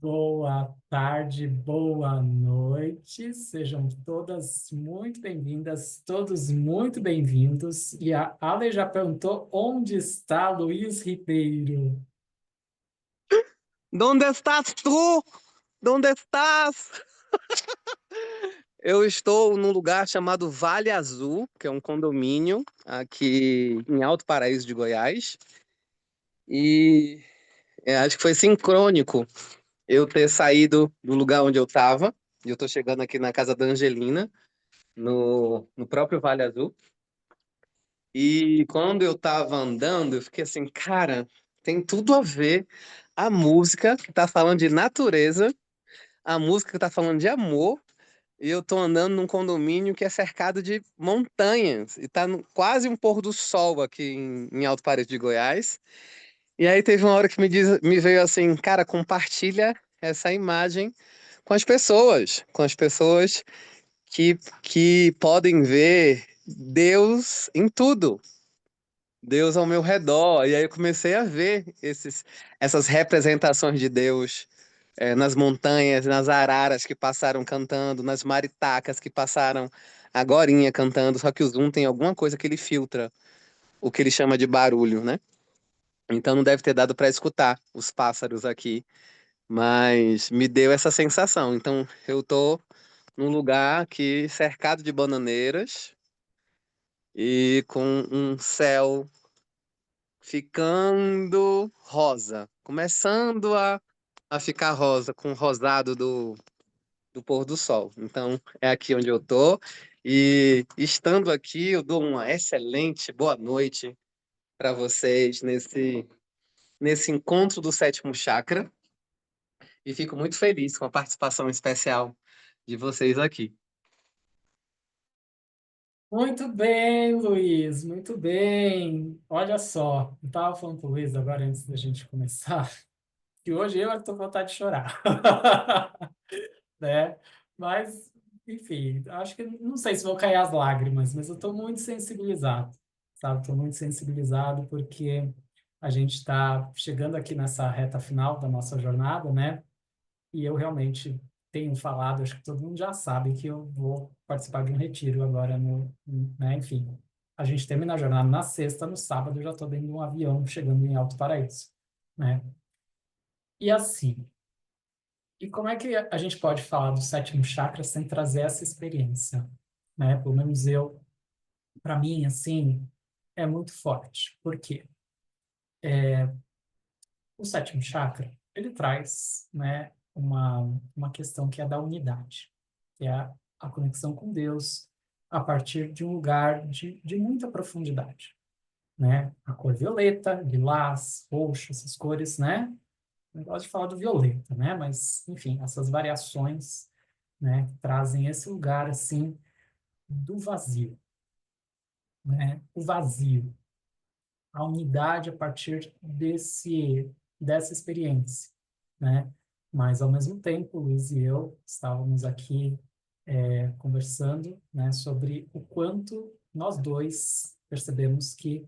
Boa tarde, boa noite. Sejam todas muito bem-vindas, todos muito bem-vindos. E a Ale já perguntou onde está Luiz Ribeiro. ¿Dónde estás tú? ¿Dónde estás? Eu estou num lugar chamado Vale Azul, que é um condomínio aqui em Alto Paraíso de Goiás. E acho que foi sincrônico eu ter saído do lugar onde eu estava. E eu estou chegando aqui na casa da Angelina, no próprio Vale Azul. E quando eu estava andando, eu fiquei assim, cara, tem tudo a ver a música que está falando de natureza, a música que está falando de amor. E eu tô andando num condomínio que é cercado de montanhas e tá quase um pôr do sol aqui em Alto Paraíso de Goiás. E aí teve uma hora que me veio assim, cara, compartilha essa imagem com as pessoas que podem ver Deus em tudo, Deus ao meu redor. E aí eu comecei a ver essas representações de Deus nas montanhas, nas araras que passaram cantando, nas maritacas que passaram agorinha cantando, só que o Zoom tem alguma coisa que ele filtra, o que ele chama de barulho, né? Então não deve ter dado para escutar os pássaros aqui, mas me deu essa sensação. Então eu tô num lugar aqui cercado de bananeiras e com um céu ficando rosa, começando a ficar rosa, com o rosado do pôr do sol. Então, é aqui onde eu tô. E estando aqui, eu dou uma excelente boa noite para vocês nesse encontro do sétimo chakra. E fico muito feliz com a participação especial de vocês aqui. Muito bem, Luiz, muito bem. Olha só, eu estava falando com o Luiz agora antes da gente começar, que hoje eu estou com vontade de chorar. Né? Mas, enfim, acho que não sei se vou cair as lágrimas, mas eu estou muito sensibilizado, sabe? Estou muito sensibilizado porque a gente está chegando aqui nessa reta final da nossa jornada, né? E eu realmente tenho falado, acho que todo mundo já sabe que eu vou participar de um retiro agora né? Enfim, a gente termina a jornada na sexta, no sábado eu já estou dentro de um avião chegando em Alto Paraíso, né? E assim, e como é que a gente pode falar do sétimo chakra sem trazer essa experiência, né? Pelo menos eu, para mim, assim, é muito forte. Por quê? O sétimo chakra, ele traz, né, uma questão que é da unidade, que é a conexão com Deus a partir de um lugar de muita profundidade, né? A cor violeta, lilás, roxo, essas cores, né? Não gosto de falar do violeta, né? Mas, enfim, essas variações, né, trazem esse lugar, assim, do vazio, né? O vazio, a unidade a partir dessa experiência, né? Mas, ao mesmo tempo, o Luiz e eu estávamos aqui conversando, né, sobre o quanto nós dois percebemos que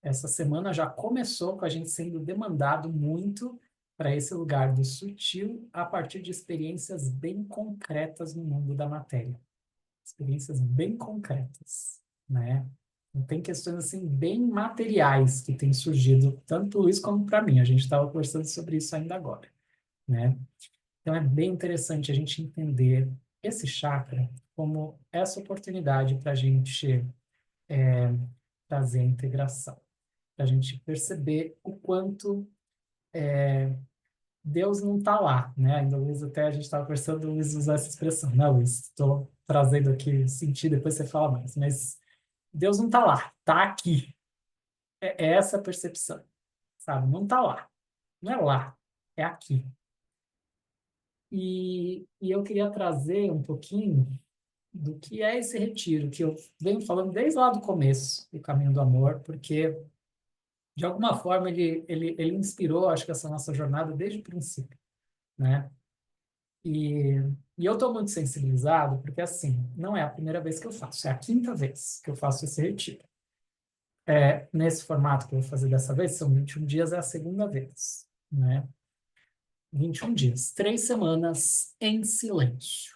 essa semana já começou com a gente sendo demandado muito para esse lugar do sutil a partir de experiências bem concretas no mundo da matéria. Experiências bem concretas, né? Não tem questões assim bem materiais que têm surgido tanto isso como para mim. A gente estava conversando sobre isso ainda agora, né? Então é bem interessante a gente entender esse chakra como essa oportunidade para a gente trazer a integração, para a gente perceber o quanto Deus não está lá, né? Ainda Luiz, até a gente estava conversando, o Luiz usar essa expressão, né, Luiz? Estou trazendo aqui sentido, depois você fala mais, mas Deus não está lá, está aqui. É essa a percepção, sabe? Não está lá, não é lá, é aqui. E eu queria trazer um pouquinho do que é esse retiro, que eu venho falando desde lá do começo, do Caminho do Amor, porque, de alguma forma, ele inspirou, acho que, essa nossa jornada desde o princípio, né? E, e eu estou muito sensibilizado, porque, assim, não é a primeira vez que eu faço, é a quinta vez que eu faço esse retiro. Nesse formato que eu vou fazer dessa vez, são 21 dias, é a segunda vez, né? 21 dias, 3 semanas em silêncio.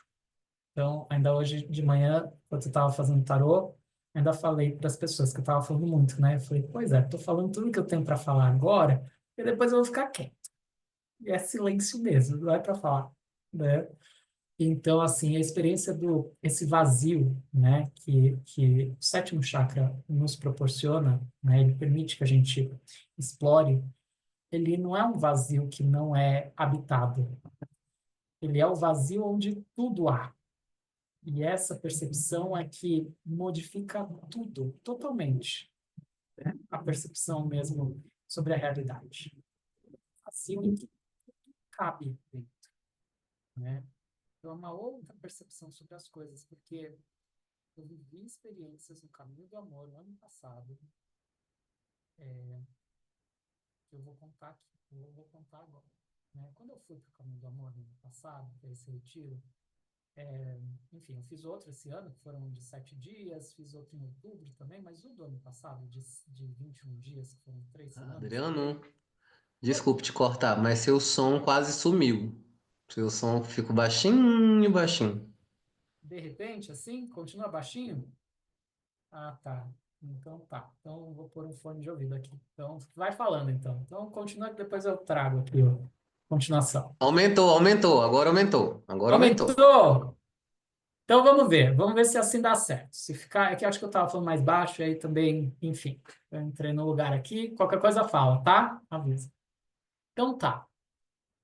Então, ainda hoje de manhã, quando eu estava fazendo tarô, ainda falei para as pessoas que eu estava falando muito, né? Eu falei, pois é, estou falando tudo que eu tenho para falar agora, e depois eu vou ficar quieto. E é silêncio mesmo, não é para falar, né? Então, assim, a experiência esse vazio, né, que o sétimo chakra nos proporciona, né, ele permite que a gente explore, ele não é um vazio que não é habitado, ele é o vazio onde tudo há. E essa percepção é que modifica tudo, totalmente, né? A percepção mesmo sobre a realidade. Vazio em que cabe dentro, né? Então, é uma outra percepção sobre as coisas, porque eu vivi experiências no caminho do amor no ano passado, que eu vou contar aqui, eu vou contar agora. Né? Quando eu fui para o caminho do amor no ano passado, para esse retiro, enfim, eu fiz outro esse ano, que foram de 7 dias, fiz outro em outubro também, mas o do ano passado, de 21 dias, que foram 3 semanas. Adriano, Oi, desculpe te cortar, mas seu som quase sumiu. Seu som ficou baixinho, baixinho. de repente, assim, continua baixinho? Ah, tá. Então tá. Então eu vou pôr um fone de ouvido aqui. Então vai falando então. Então continua que depois eu trago aqui a continuação. Aumentou, aumentou, agora aumentou. Agora aumentou. Aumentou! Então vamos ver se assim dá certo. Se ficar, é que eu acho que eu estava falando mais baixo, aí também, enfim, eu entrei no lugar aqui, qualquer coisa fala, tá? Avisa. Então tá.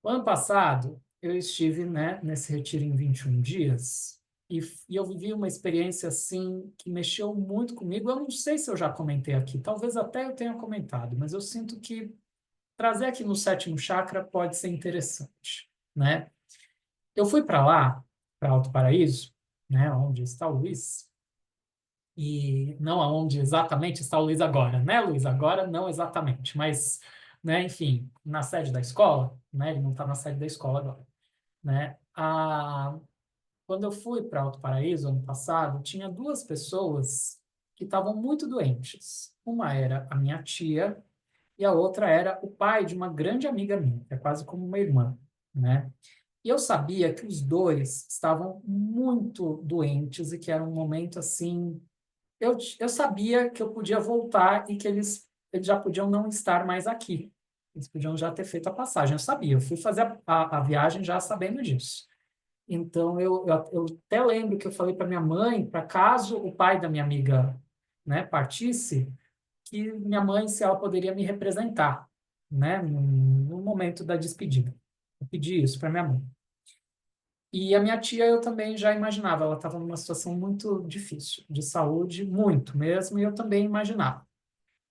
O ano passado eu estive, né, nesse retiro em 21 dias e eu vivi uma experiência assim que mexeu muito comigo. Eu não sei se eu já comentei aqui, talvez até eu tenha comentado, mas eu sinto que trazer aqui no sétimo chakra pode ser interessante, né? Eu fui para lá, para Alto Paraíso, né, onde está o Luiz, e não aonde exatamente está o Luiz agora, né, Luiz? Agora não exatamente, mas, né, enfim, na sede da escola, né? Ele não está na sede da escola agora, né? Quando eu fui para Alto Paraíso ano passado, tinha duas pessoas que estavam muito doentes. Uma era a minha tia e a outra era o pai de uma grande amiga minha, que é quase como uma irmã, né? E eu sabia que os dois estavam muito doentes e que era um momento assim. Eu sabia que eu podia voltar e que eles já podiam não estar mais aqui. Eles podiam já ter feito a passagem. Eu sabia, eu fui fazer a viagem já sabendo disso. Então, eu até lembro que eu falei para minha mãe, para caso o pai da minha amiga, né, partisse, que minha mãe, se ela poderia me representar, né, no momento da despedida. Eu pedi isso para minha mãe. E a minha tia eu também já imaginava, ela estava numa situação muito difícil, de saúde, muito mesmo, e eu também imaginava.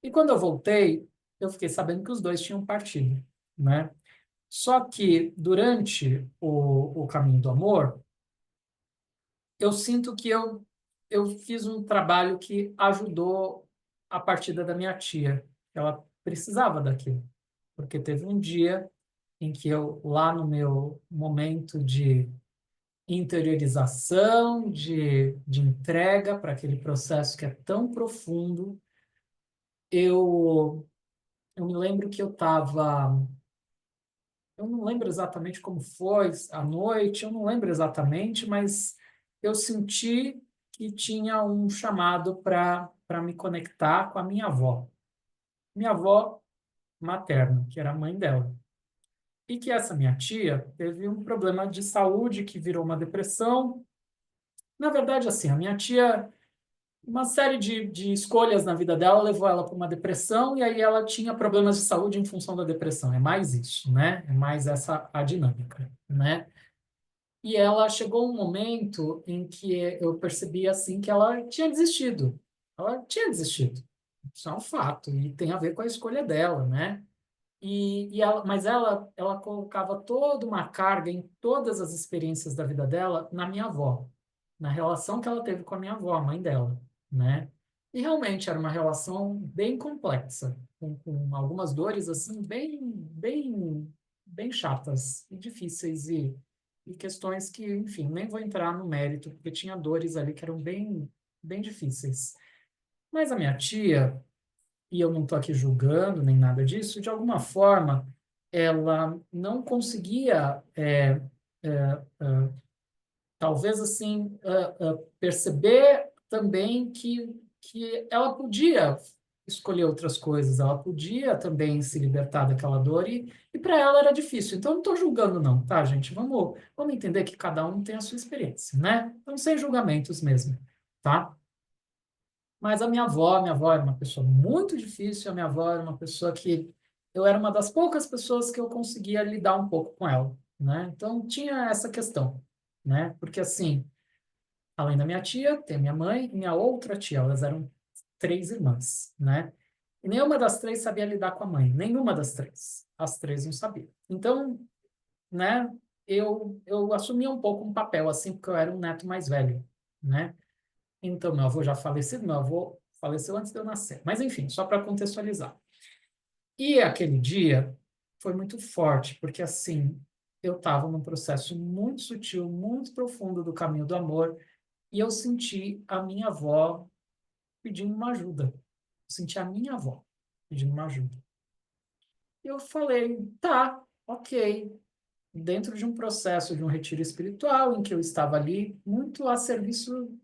E quando eu voltei, eu fiquei sabendo que os dois tinham partido, né? Só que durante o caminho do amor, eu sinto que eu fiz um trabalho que ajudou a partida da minha tia. Ela precisava daquilo, porque teve um dia em que eu, lá no meu momento de interiorização, de entrega para aquele processo que é tão profundo, eu, eu me lembro que eu não lembro exatamente como foi a noite, eu não lembro exatamente, mas eu senti que tinha um chamado para me conectar com a minha avó materna, que era a mãe dela. E que essa minha tia teve um problema de saúde que virou uma depressão. Na verdade, assim, a minha tia, uma série de escolhas na vida dela levou ela para uma depressão e aí ela tinha problemas de saúde em função da depressão. É mais isso, né? É mais essa a dinâmica, né? E ela chegou um momento em que eu percebi assim que ela tinha desistido. Ela tinha desistido. Isso é um fato e tem a ver com a escolha dela, né? Mas ela colocava toda uma carga em todas as experiências da vida dela na minha avó, na relação que ela teve com a minha avó, a mãe dela, né? E realmente era uma relação bem complexa, com algumas dores assim bem chatas e difíceis e questões que, enfim, nem vou entrar no mérito, porque tinha dores ali que eram bem difíceis. Mas a minha tia, e eu não estou aqui julgando nem nada disso, de alguma forma, ela não conseguia, talvez assim, perceber também que ela podia escolher outras coisas, ela podia também se libertar daquela dor e para ela era difícil. Então, não estou julgando não, tá, gente? Vamos entender que cada um tem a sua experiência, né? Então, sem julgamentos mesmo, tá? Mas a minha avó era uma pessoa muito difícil, a minha avó era uma pessoa que eu era uma das poucas pessoas que eu conseguia lidar um pouco com ela, né? Então tinha essa questão, né? Porque assim, além da minha tia, tem minha mãe e minha outra tia, elas eram três irmãs, né? E nenhuma das três sabia lidar com a mãe, nenhuma das três. As três não sabiam. Então, né, eu assumia um pouco um papel assim, porque eu era um neto mais velho, né? Então, meu avô já falecido, meu avô faleceu antes de eu nascer. Mas, enfim, só para contextualizar. E aquele dia foi muito forte, porque, assim, eu estava num processo muito sutil, muito profundo do caminho do amor, e eu senti a minha avó pedindo uma ajuda. Eu senti a minha avó pedindo uma ajuda. E eu falei, tá, ok. Dentro de um processo de um retiro espiritual, em que eu estava ali muito a serviço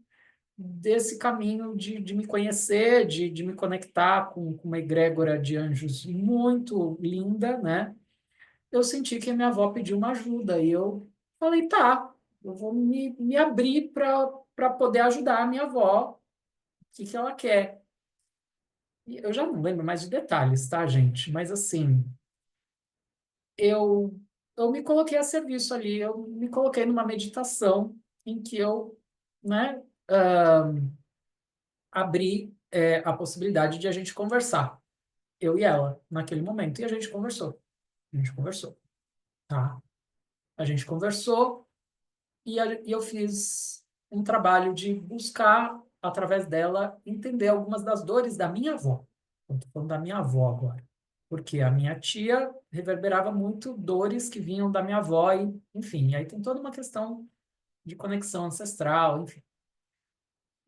desse caminho de me conhecer, de me conectar com uma egrégora de anjos muito linda, né? Eu senti que a minha avó pediu uma ajuda e eu falei, tá, eu vou me abrir para poder ajudar a minha avó, o que ela quer. E eu já não lembro mais de detalhes, tá, gente? Mas assim, eu, eu me coloquei a serviço ali, eu me coloquei numa meditação em que eu, né, abri a possibilidade de a gente conversar, eu e ela, naquele momento. E a gente conversou. A gente conversou, tá? A gente conversou e eu fiz um trabalho de buscar, através dela, entender algumas das dores da minha avó. Estou falando da minha avó agora. Porque a minha tia reverberava muito dores que vinham da minha avó, e, enfim, aí tem toda uma questão de conexão ancestral, enfim.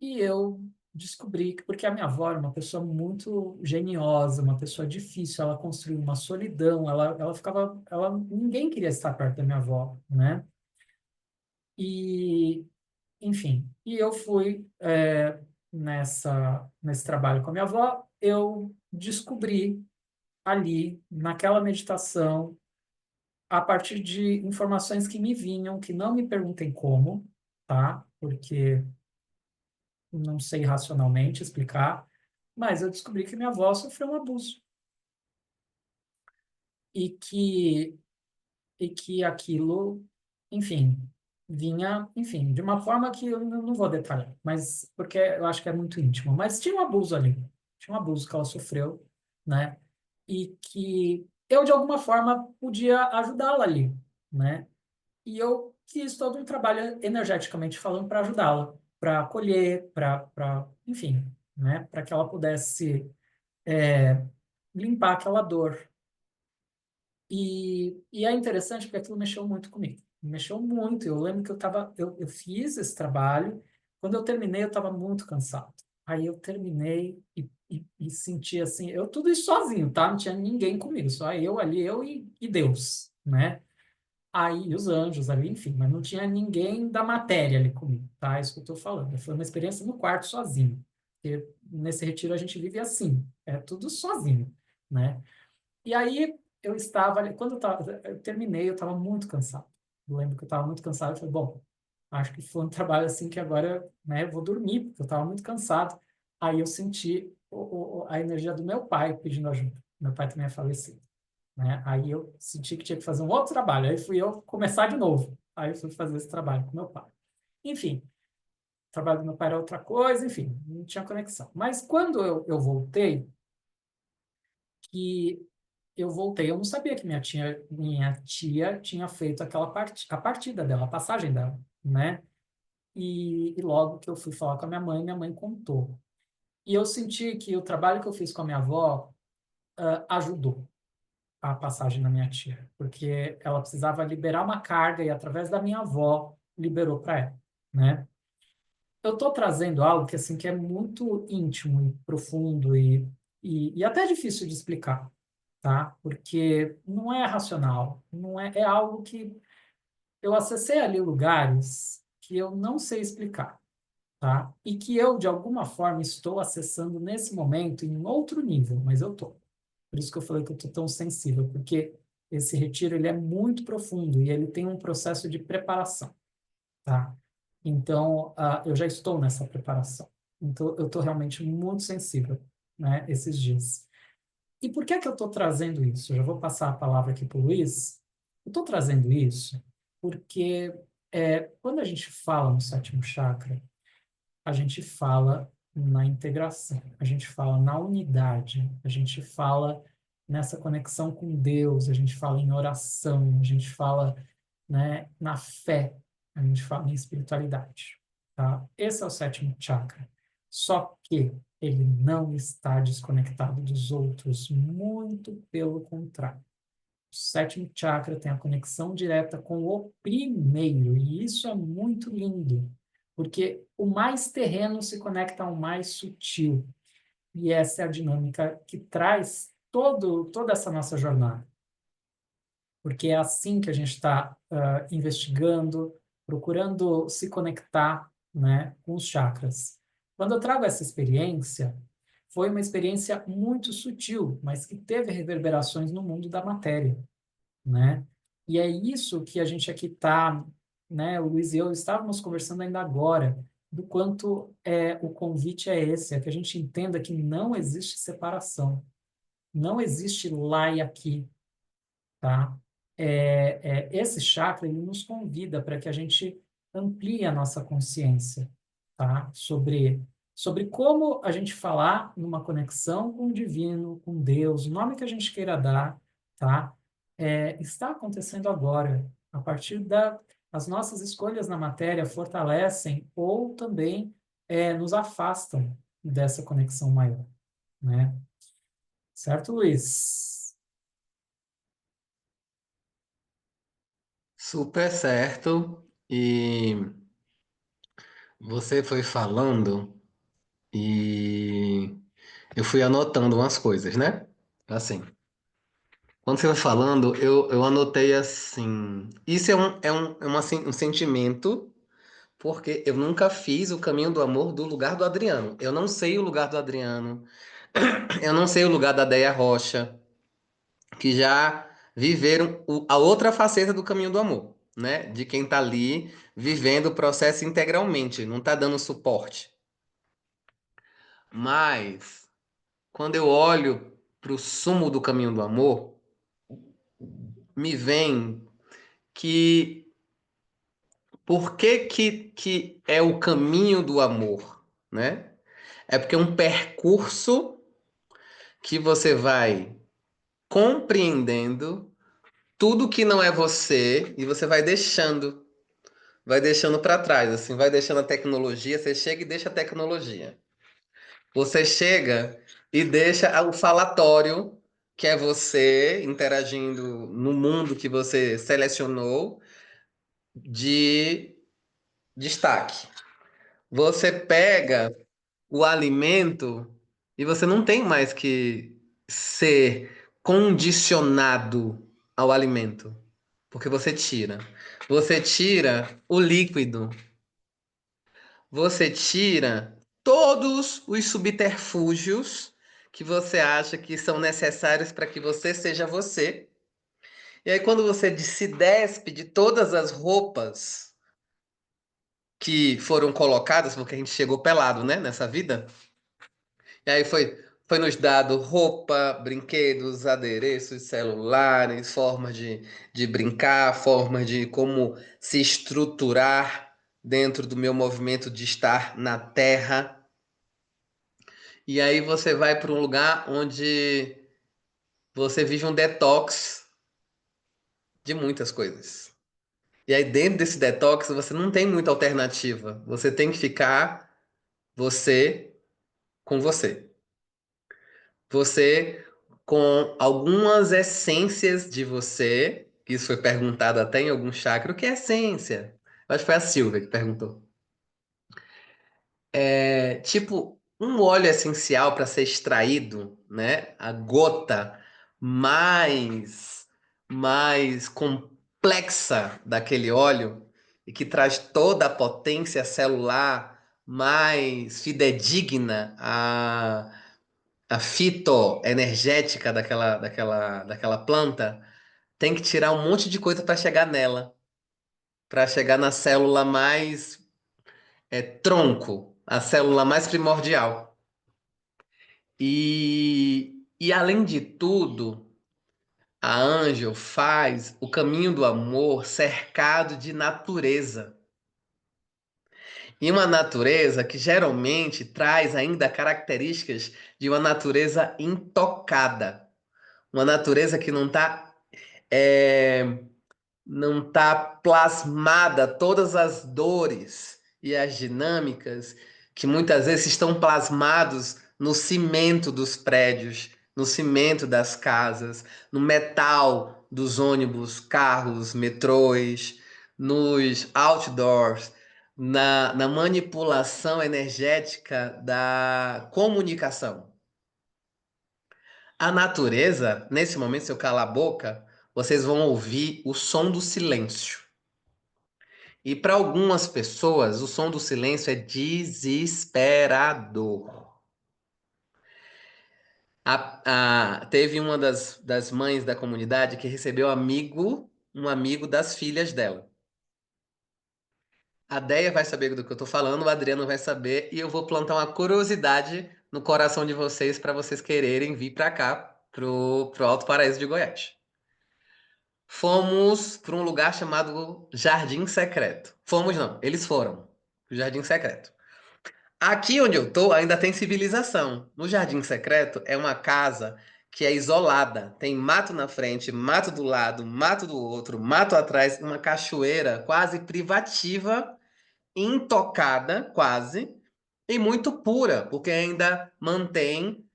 E eu descobri que, porque a minha avó era uma pessoa muito geniosa, uma pessoa difícil, ela construiu uma solidão, ninguém queria estar perto da minha avó, né? E, enfim, e eu fui, nesse trabalho com a minha avó, eu descobri ali, naquela meditação, a partir de informações que me vinham, que não me perguntem como, tá? Porque não sei racionalmente explicar, mas eu descobri que minha avó sofreu um abuso e que aquilo, enfim, vinha, enfim, de uma forma que eu não vou detalhar, mas porque eu acho que é muito íntimo, mas tinha um abuso ali, tinha um abuso que ela sofreu, né? E que eu de alguma forma podia ajudá-la ali, né? E eu fiz todo um trabalho energeticamente falando para ajudá-la, para acolher, enfim, né, para que ela pudesse limpar aquela dor. E é interessante porque aquilo mexeu muito comigo. Mexeu muito. Eu lembro que eu fiz esse trabalho. Quando eu terminei, eu estava muito cansado. Aí eu terminei e senti assim, eu tudo isso sozinho, tá? Não tinha ninguém comigo, só eu ali, eu e Deus, né? Aí os anjos ali, enfim, mas não tinha ninguém da matéria ali comigo, tá? É isso que eu estou falando. Foi uma experiência no quarto sozinho. Porque nesse retiro a gente vive assim, é tudo sozinho, né? E aí eu estava ali, eu terminei, eu estava muito cansado. Eu lembro que eu estava muito cansado, eu falei, bom, acho que foi um trabalho assim que agora, né, eu vou dormir, porque eu estava muito cansado. Aí eu senti a energia do meu pai pedindo ajuda. Meu pai também é falecido, né? Aí eu senti que tinha que fazer um outro trabalho. Aí fui eu começar de novo. Aí eu fui fazer esse trabalho com meu pai. Enfim, o trabalho do meu pai era outra coisa, enfim, não tinha conexão. Mas quando eu voltei, que eu voltei, eu não sabia que minha tia tinha feito a partida dela, a passagem dela, né? E logo que eu fui falar com a minha mãe contou. E eu senti que o trabalho que eu fiz com a minha avó ajudou a passagem da minha tia, porque ela precisava liberar uma carga e através da minha avó liberou para ela, né? Eu estou trazendo algo que assim que é muito íntimo e profundo e até difícil de explicar, tá? Porque não é racional, não é, é algo que eu acessei ali lugares que eu não sei explicar, tá? E que eu, de alguma forma, estou acessando nesse momento em outro nível, mas eu tô. Por isso que eu falei que eu tô tão sensível, porque esse retiro ele é muito profundo e ele tem um processo de preparação, tá? Então, eu já estou nessa preparação. Então, eu estou realmente muito sensível, né, esses dias. E por que é que eu estou trazendo isso? Eu já vou passar a palavra aqui para o Luiz. Eu estou trazendo isso porque quando a gente fala no sétimo chakra, a gente fala na integração, a gente fala na unidade, a gente fala nessa conexão com Deus, a gente fala em oração, a gente fala, né, na fé, a gente fala em espiritualidade, tá? Esse é o sétimo chakra. Só que ele não está desconectado dos outros, muito pelo contrário. O sétimo chakra tem a conexão direta com o primeiro, e isso é muito lindo, porque o mais terreno se conecta ao mais sutil, e essa é a dinâmica que traz toda essa nossa jornada, porque é assim que a gente está investigando, procurando se conectar, né, com os chakras. Quando eu trago essa experiência, foi uma experiência muito sutil, mas que teve reverberações no mundo da matéria, né? E é isso que a gente aqui está, né? O Luiz e eu estávamos conversando ainda agora, do quanto o convite é esse, é que a gente entenda que não existe separação, não existe lá e aqui, tá? Esse chakra, ele nos convida para que a gente amplie a nossa consciência, tá? Sobre como a gente falar numa conexão com o divino, com Deus, o nome que a gente queira dar, tá? Está acontecendo agora, a partir as nossas escolhas na matéria fortalecem ou também nos afastam dessa conexão maior, né? Certo, Luiz? Super certo. E você foi falando e eu fui anotando umas coisas, né? Assim, quando você vai falando, eu anotei assim. Isso um sentimento, porque eu nunca fiz o caminho do amor do lugar do Adriano. Eu não sei o lugar do Adriano, eu não sei o lugar da Déia Rocha, que já viveram a outra faceta do caminho do amor, né? De quem tá ali vivendo o processo integralmente, não tá dando suporte. Mas quando eu olho pro sumo do caminho do amor, me vem que por que é o caminho do amor, né? É porque é um percurso que você vai compreendendo tudo que não é você e você vai deixando para trás, assim, vai deixando a tecnologia, você chega e deixa a tecnologia. Você chega e deixa o falatório, que é você interagindo no mundo que você selecionou de destaque. Você pega o alimento e você não tem mais que ser condicionado ao alimento, porque você tira. Você tira o líquido, você tira todos os subterfúgios que você acha que são necessários para que você seja você. E aí, quando você se despe de todas as roupas que foram colocadas, porque a gente chegou pelado, né, nessa vida, e aí foi nos dado roupa, brinquedos, adereços, celulares, formas de brincar, formas de como se estruturar dentro do meu movimento de estar na Terra. E aí você vai para um lugar onde você vive um detox de muitas coisas. E aí dentro desse detox você não tem muita alternativa. Você tem que ficar você com você. Você com algumas essências de você. Isso foi perguntado até em algum chakra. O que é essência? Acho que foi a Silvia que perguntou. É tipo um óleo essencial para ser extraído, né? A gota mais complexa daquele óleo e que traz toda a potência celular mais fidedigna à fitoenergética daquela planta, tem que tirar um monte de coisa para chegar nela, para chegar na célula mais tronco, a célula mais primordial. E além de tudo, a Angel faz o caminho do amor cercado de natureza. E uma natureza que geralmente traz ainda características de uma natureza intocada. Uma natureza que não tá plasmada todas as dores e as dinâmicas que muitas vezes estão plasmados no cimento dos prédios, no cimento das casas, no metal dos ônibus, carros, metrôs, nos outdoors, na manipulação energética da comunicação. A natureza, nesse momento, se eu calar a boca, vocês vão ouvir o som do silêncio. E para algumas pessoas, o som do silêncio é desesperador. Teve uma das mães da comunidade que recebeu um amigo das filhas dela. A Deia vai saber do que eu tô falando, o Adriano vai saber, e eu vou plantar uma curiosidade no coração de vocês para vocês quererem vir para cá, pro Alto Paraíso de Goiás. Fomos para um lugar chamado Jardim Secreto. Fomos não, eles foram pro Jardim Secreto. Aqui onde eu tô ainda tem civilização. No Jardim Secreto é uma casa que é isolada. Tem mato na frente, mato do lado, mato do outro, mato atrás, uma cachoeira quase privativa, intocada quase, e muito pura, porque ainda mantém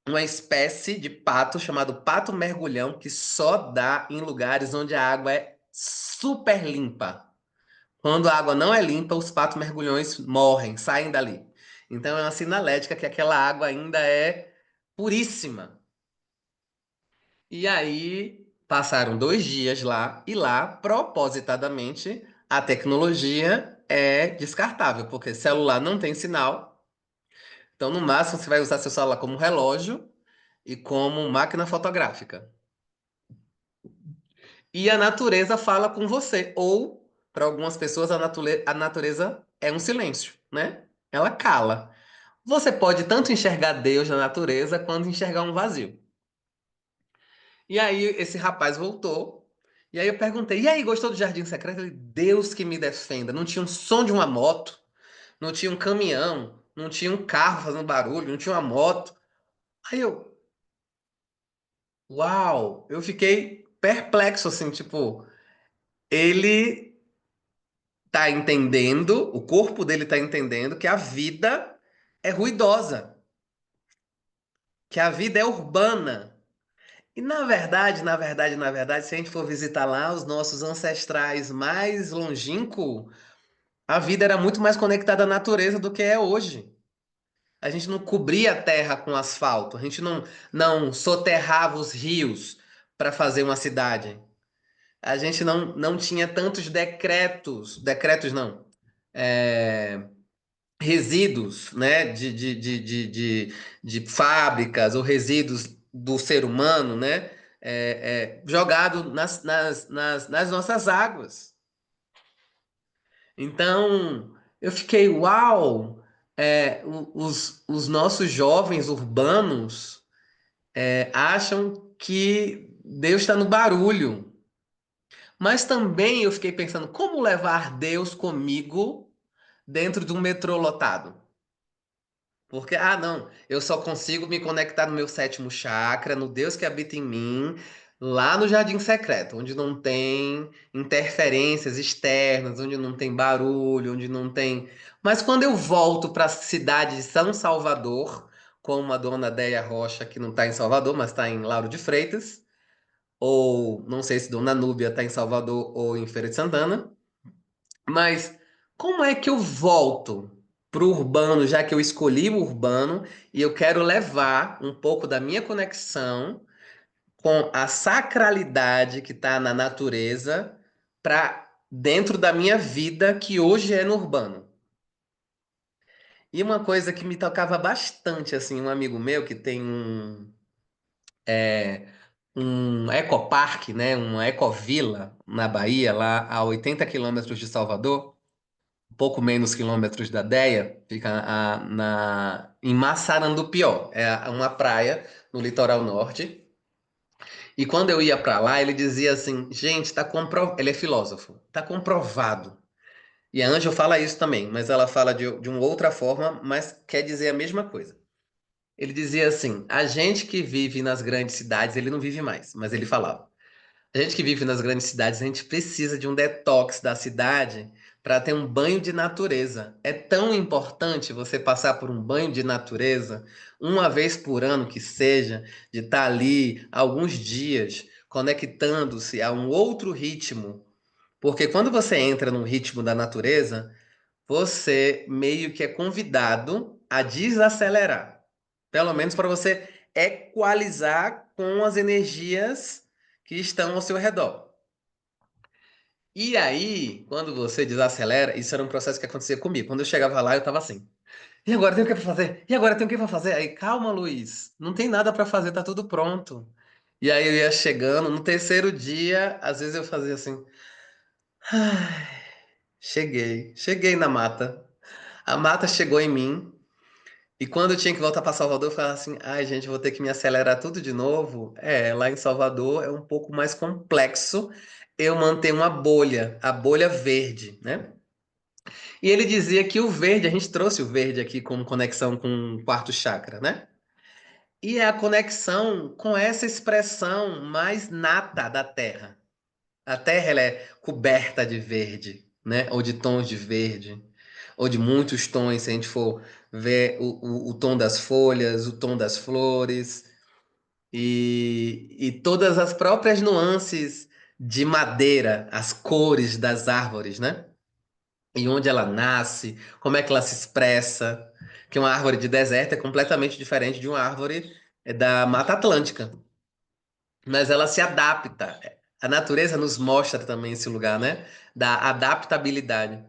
uma espécie de pato chamado pato mergulhão que só dá em lugares onde a água é super limpa. Quando a água não é limpa, os patos mergulhões morrem, saem dali. Então é uma sinalética que aquela água ainda é puríssima. E aí passaram 2 dias lá, e lá, propositadamente, a tecnologia é descartável, porque celular não tem sinal. Então, no máximo, você vai usar seu celular como relógio e como máquina fotográfica. E a natureza fala com você. Ou, para algumas pessoas, a natureza é um silêncio, né? Ela cala. Você pode tanto enxergar Deus na natureza quanto enxergar um vazio. E aí esse rapaz voltou. E aí eu perguntei: "E aí, gostou do Jardim Secreto?" Ele: "Deus que me defenda. Não tinha um som de uma moto, não tinha um caminhão, não tinha um carro fazendo barulho, não tinha uma moto." Aí eu, uau, eu fiquei perplexo assim, tipo, ele tá entendendo, o corpo dele tá entendendo que a vida é ruidosa, que a vida é urbana. E na verdade, se a gente for visitar lá os nossos ancestrais mais longínquos, a vida era muito mais conectada à natureza do que é hoje. A gente não cobria a terra com asfalto, a gente não soterrava os rios para fazer uma cidade. A gente não tinha tantos decretos não, é, resíduos, né, de fábricas ou resíduos do ser humano, né, jogado nas nossas águas. Então, eu fiquei, uau, os nossos jovens urbanos acham que Deus está no barulho. Mas também eu fiquei pensando, como levar Deus comigo dentro de um metrô lotado? Porque, não, eu só consigo me conectar no meu sétimo chakra, no Deus que habita em mim, lá no Jardim Secreto, onde não tem interferências externas, onde não tem barulho, onde não tem. Mas quando eu volto para a cidade de São Salvador, como a dona Déia Rocha, que não está em Salvador, mas está em Lauro de Freitas, ou não sei se Dona Núbia está em Salvador ou em Feira de Santana, mas como é que eu volto pro urbano, já que eu escolhi o urbano, e eu quero levar um pouco da minha conexão com a sacralidade que está na natureza para dentro da minha vida, que hoje é no urbano. E uma coisa que me tocava bastante, assim, um amigo meu que tem um ecoparque, né, uma ecovila na Bahia, lá a 80 quilômetros de Salvador, pouco menos quilômetros da Déia, fica em Massarandupió, é uma praia no litoral norte. E quando eu ia para lá, ele dizia assim, gente, ele é filósofo, tá comprovado. E a Ângela fala isso também, mas ela fala de uma outra forma, mas quer dizer a mesma coisa. Ele dizia assim: a gente que vive nas grandes cidades, ele não vive mais, mas ele falava. A gente que vive nas grandes cidades, a gente precisa de um detox da cidade para ter um banho de natureza. É tão importante você passar por um banho de natureza, uma vez por ano que seja, de estar ali alguns dias conectando-se a um outro ritmo. Porque quando você entra no ritmo da natureza, você meio que é convidado a desacelerar. Pelo menos para você equalizar com as energias que estão ao seu redor. E aí, quando você desacelera, isso era um processo que acontecia comigo. Quando eu chegava lá, eu tava assim. E agora tem o que pra fazer? E agora tem o que pra fazer? Aí, calma, Luiz. Não tem nada pra fazer, tá tudo pronto. E aí eu ia chegando, no terceiro dia, às vezes eu fazia assim. "Ai, cheguei na mata. A mata chegou em mim. E quando eu tinha que voltar para Salvador, eu falava assim: ai, gente, vou ter que me acelerar tudo de novo. É, lá em Salvador é um pouco mais complexo eu manter uma bolha, a bolha verde, né? E ele dizia que o verde, a gente trouxe o verde aqui como conexão com o quarto chakra, né? E é a conexão com essa expressão mais nata da Terra. A Terra ela é coberta de verde, né? Ou de tons de verde, ou de muitos tons, se a gente for ver o tom das folhas, o tom das flores, e todas as próprias nuances de madeira, as cores das árvores, né? E onde ela nasce, como é que ela se expressa. Que uma árvore de deserto é completamente diferente de uma árvore da Mata Atlântica. Mas ela se adapta. A natureza nos mostra também esse lugar, né? Da adaptabilidade.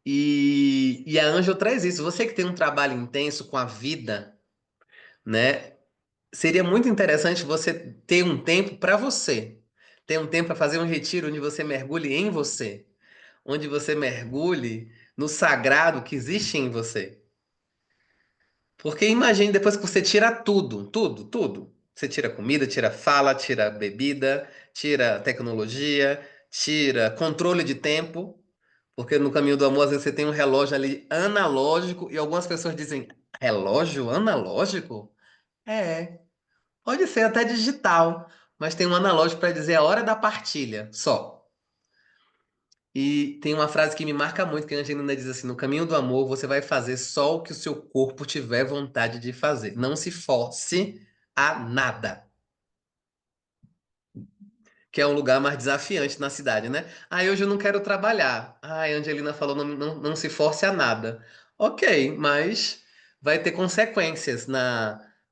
E a Ângela traz isso. Você que tem um trabalho intenso com a vida, né? Seria muito interessante você ter um tempo para você. Ter um tempo para fazer um retiro onde você mergulhe em você. Onde você mergulhe no sagrado que existe em você. Porque imagine depois que você tira tudo, tudo, tudo. Você tira comida, tira fala, tira bebida, tira tecnologia, tira controle de tempo. Porque no caminho do amor, às vezes você tem um relógio ali analógico e algumas pessoas dizem: relógio analógico? É, pode ser até digital, mas tem um analógico para dizer a hora da partilha, só. E tem uma frase que me marca muito, que a Angelina diz assim: no caminho do amor, você vai fazer só o que o seu corpo tiver vontade de fazer. Não se force a nada. Que é um lugar mais desafiante na cidade, né? Ah, hoje eu não quero trabalhar. Ah, a Angelina falou: não se force a nada. Ok, mas vai ter consequências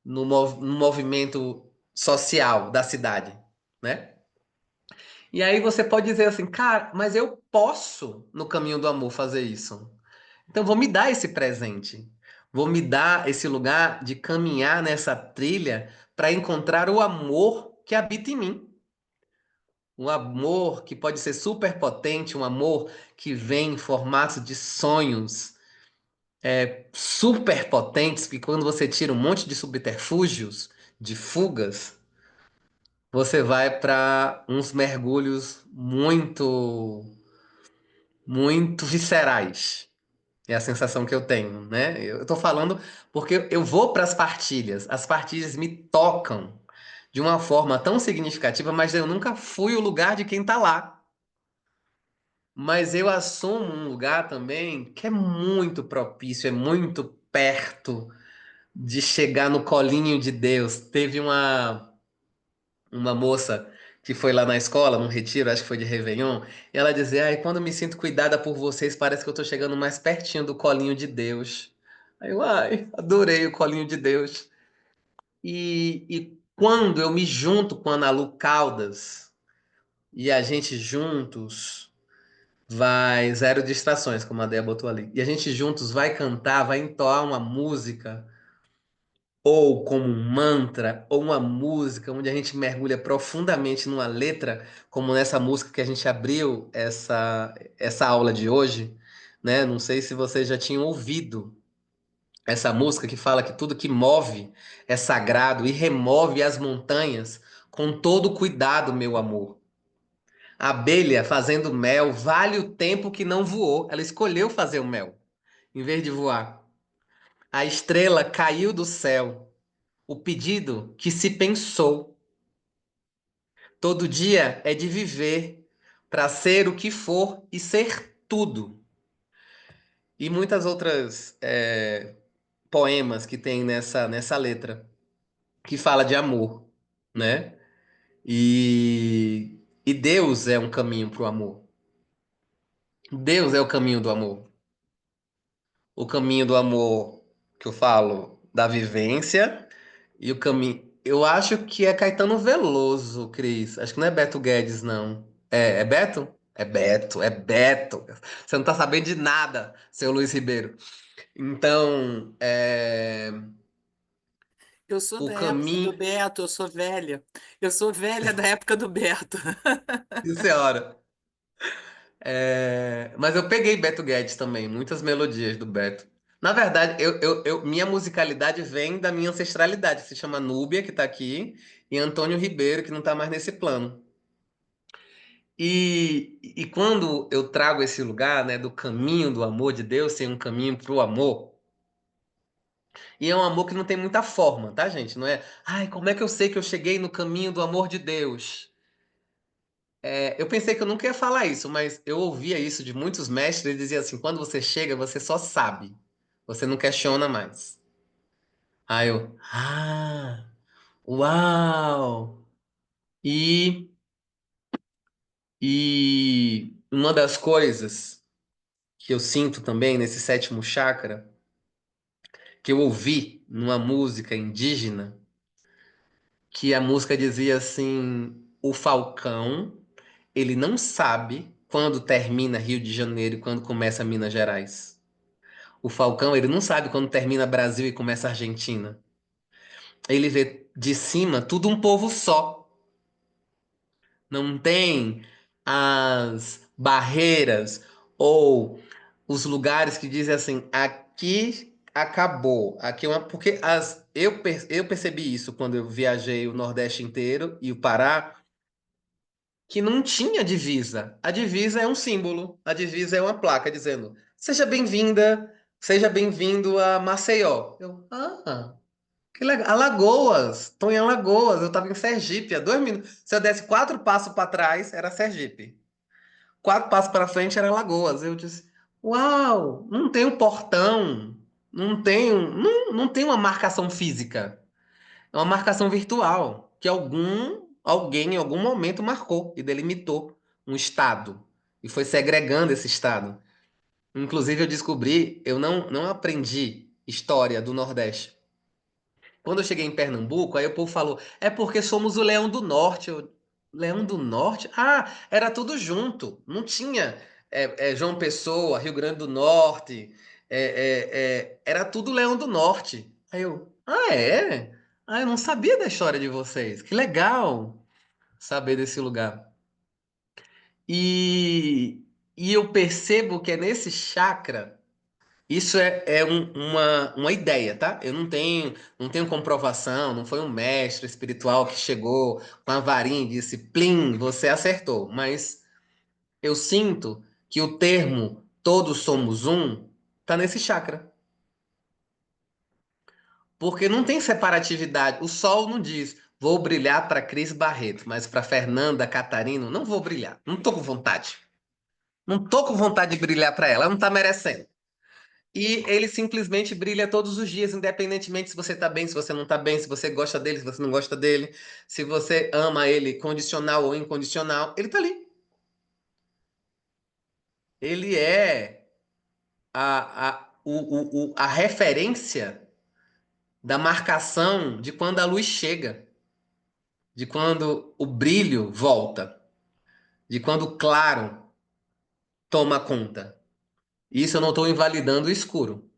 no movimento social da cidade, né? E aí você pode dizer assim, cara, mas eu posso, no caminho do amor, fazer isso. Então vou me dar esse presente. Vou me dar esse lugar de caminhar nessa trilha para encontrar o amor que habita em mim. Um amor que pode ser super potente, um amor que vem em formato de sonhos super potentes, que quando você tira um monte de subterfúgios, de fugas, você vai para uns mergulhos muito viscerais. É a sensação que eu tenho, né? Eu tô falando porque eu vou para as partilhas me tocam de uma forma tão significativa, mas eu nunca fui o lugar de quem tá lá. Mas eu assumo um lugar também que é muito propício, é muito perto de chegar no colinho de Deus. Teve uma moça que foi lá na escola, num retiro, acho que foi de Réveillon, e ela dizia, ai, quando eu me sinto cuidada por vocês, parece que eu tô chegando mais pertinho do colinho de Deus. Aí eu, ai, adorei o colinho de Deus. E quando eu me junto com a Ana Lu Caldas, e a gente juntos vai, zero distrações, como a Débora botou ali, e a gente juntos vai cantar, vai entoar uma música, ou como um mantra, ou uma música onde a gente mergulha profundamente numa letra, como nessa música que a gente abriu essa aula de hoje, né? Não sei se vocês já tinham ouvido essa música que fala que tudo que move é sagrado e remove as montanhas com todo cuidado, meu amor. A abelha fazendo mel vale o tempo que não voou. Ela escolheu fazer o mel, em vez de voar. A estrela caiu do céu. O pedido que se pensou. Todo dia é de viver para ser o que for e ser tudo. E muitas outras poemas que tem nessa letra, que fala de amor, né? E Deus é um caminho para o amor. Deus é o caminho do amor. O caminho do amor que eu falo da vivência e o caminho. Eu acho que é Caetano Veloso, Cris. Acho que não é Beto Guedes, não. É Beto? É Beto, é Beto. Você não tá sabendo de nada, seu Luiz Ribeiro. Então, Eu sou o da época do caminho. Beto, eu sou velha. Eu sou velha da época do Beto. Isso é hora. Mas eu peguei Beto Guedes também, muitas melodias do Beto. Na verdade, minha musicalidade vem da minha ancestralidade, que se chama Núbia, que tá aqui, e Antônio Ribeiro, que não tá mais nesse plano. E quando eu trago esse lugar, né, do caminho do amor de Deus, ser um caminho pro amor, e é um amor que não tem muita forma, tá, gente? Não é, ai, como é que eu sei que eu cheguei no caminho do amor de Deus? Eu pensei que eu nunca ia falar isso, mas eu ouvia isso de muitos mestres, eles diziam assim, quando você chega, você só sabe, você não questiona mais. Aí eu, uau! E, e uma das coisas que eu sinto também nesse sétimo chakra, que eu ouvi numa música indígena, que a música dizia assim: o Falcão, ele não sabe quando termina Rio de Janeiro e quando começa Minas Gerais. O Falcão, ele não sabe quando termina Brasil e começa Argentina. Ele vê de cima tudo um povo só. Não tem as barreiras ou os lugares que dizem assim, aqui acabou, aqui é uma... Porque eu percebi isso quando eu viajei o Nordeste inteiro e o Pará, que não tinha divisa. A divisa é um símbolo, a divisa é uma placa dizendo, seja bem-vinda, seja bem-vindo a Maceió. Que legal. Alagoas, estou em Alagoas, eu estava em Sergipe há 2 minutos. Se eu desse 4 passos para trás, era Sergipe. 4 passos para frente era Lagoas. Eu disse: Uau, não tem um portão, não tem uma marcação física. É uma marcação virtual que alguém em algum momento marcou e delimitou um estado e foi segregando esse estado. Inclusive, eu descobri, eu não aprendi história do Nordeste. Quando eu cheguei em Pernambuco, aí o povo falou: é porque somos o Leão do Norte. Leão do Norte? Ah, era tudo junto. Não tinha João Pessoa, Rio Grande do Norte. Era tudo Leão do Norte. Aí eu: ah, é? Ah, eu não sabia da história de vocês. Que legal saber desse lugar. E eu percebo que é nesse chakra. Isso uma ideia, tá? Eu não tenho comprovação, não foi um mestre espiritual que chegou com a varinha e disse, plim, você acertou. Mas eu sinto que o termo todos somos um tá nesse chakra. Porque não tem separatividade. O sol não diz, vou brilhar para Cris Barreto, mas para Fernanda Catarino, não vou brilhar. Não tô com vontade. Não tô com vontade de brilhar para ela, ela não tá merecendo. E ele simplesmente brilha todos os dias, independentemente se você tá bem, se você não tá bem, se você gosta dele, se você não gosta dele, se você ama ele condicional ou incondicional, ele tá ali. Ele é a referência da marcação de quando a luz chega, de quando o brilho volta, de quando o claro toma conta. Isso eu não estou invalidando o escuro.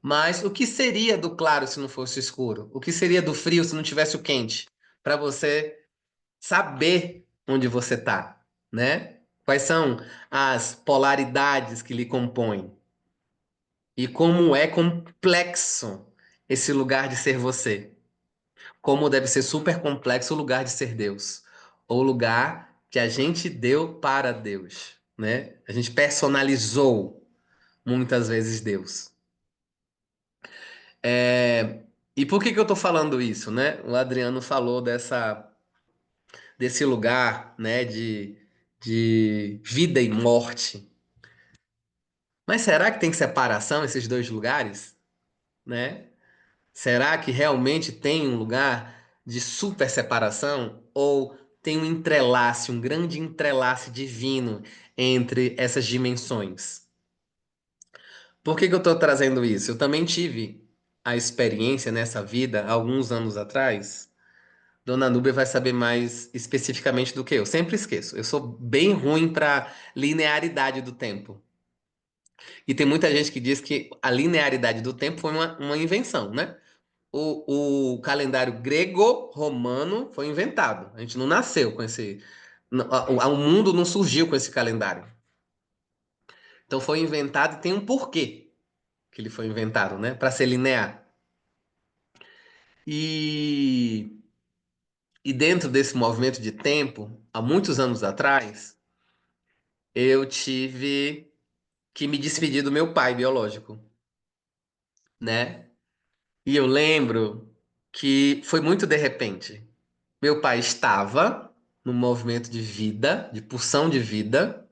Mas o que seria do claro se não fosse o escuro? O que seria do frio se não tivesse o quente? Para você saber onde você está, né? Quais são as polaridades que lhe compõem? E como é complexo esse lugar de ser você? Como deve ser super complexo o lugar de ser Deus? Ou o lugar que a gente deu para Deus, né? A gente personalizou muitas vezes Deus. E por que que eu tô falando isso, né? O Adriano falou desse lugar, né, de vida e morte. Mas será que tem separação esses dois lugares, né? Será que realmente tem um lugar de super separação ou tem um entrelace, um grande entrelace divino entre essas dimensões? Por que que eu estou trazendo isso? Eu também tive a experiência nessa vida alguns anos atrás. Dona Núbia vai saber mais especificamente do que eu. Sempre esqueço. Eu sou bem ruim para linearidade do tempo. E tem muita gente que diz que a linearidade do tempo foi uma invenção, né? O calendário grego-romano foi inventado. A gente não nasceu com esse. O mundo não surgiu com esse calendário. Então foi inventado e tem um porquê que ele foi inventado, né? Para ser linear. E, e dentro desse movimento de tempo, há muitos anos atrás, eu tive que me despedir do meu pai biológico, né? E eu lembro que foi muito de repente. Meu pai estava no movimento de vida, de pulsão de vida,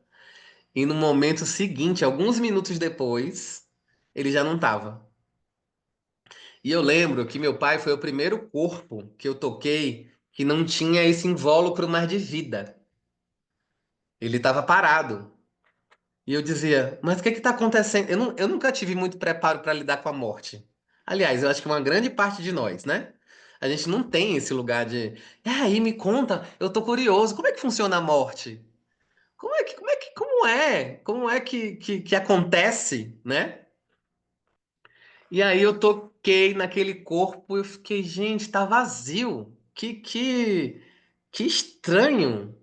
e no momento seguinte, alguns minutos depois, ele já não estava. E eu lembro que meu pai foi o primeiro corpo que eu toquei que não tinha esse invólucro mais de vida. Ele estava parado. E eu dizia, mas o que está acontecendo? Eu nunca tive muito preparo para lidar com a morte. Aliás, eu acho que uma grande parte de nós, né? A gente não tem esse lugar de. E aí, me conta, eu tô curioso, como é que funciona a morte? Como é que acontece, né? E aí eu toquei naquele corpo e eu fiquei, gente, tá vazio. Que estranho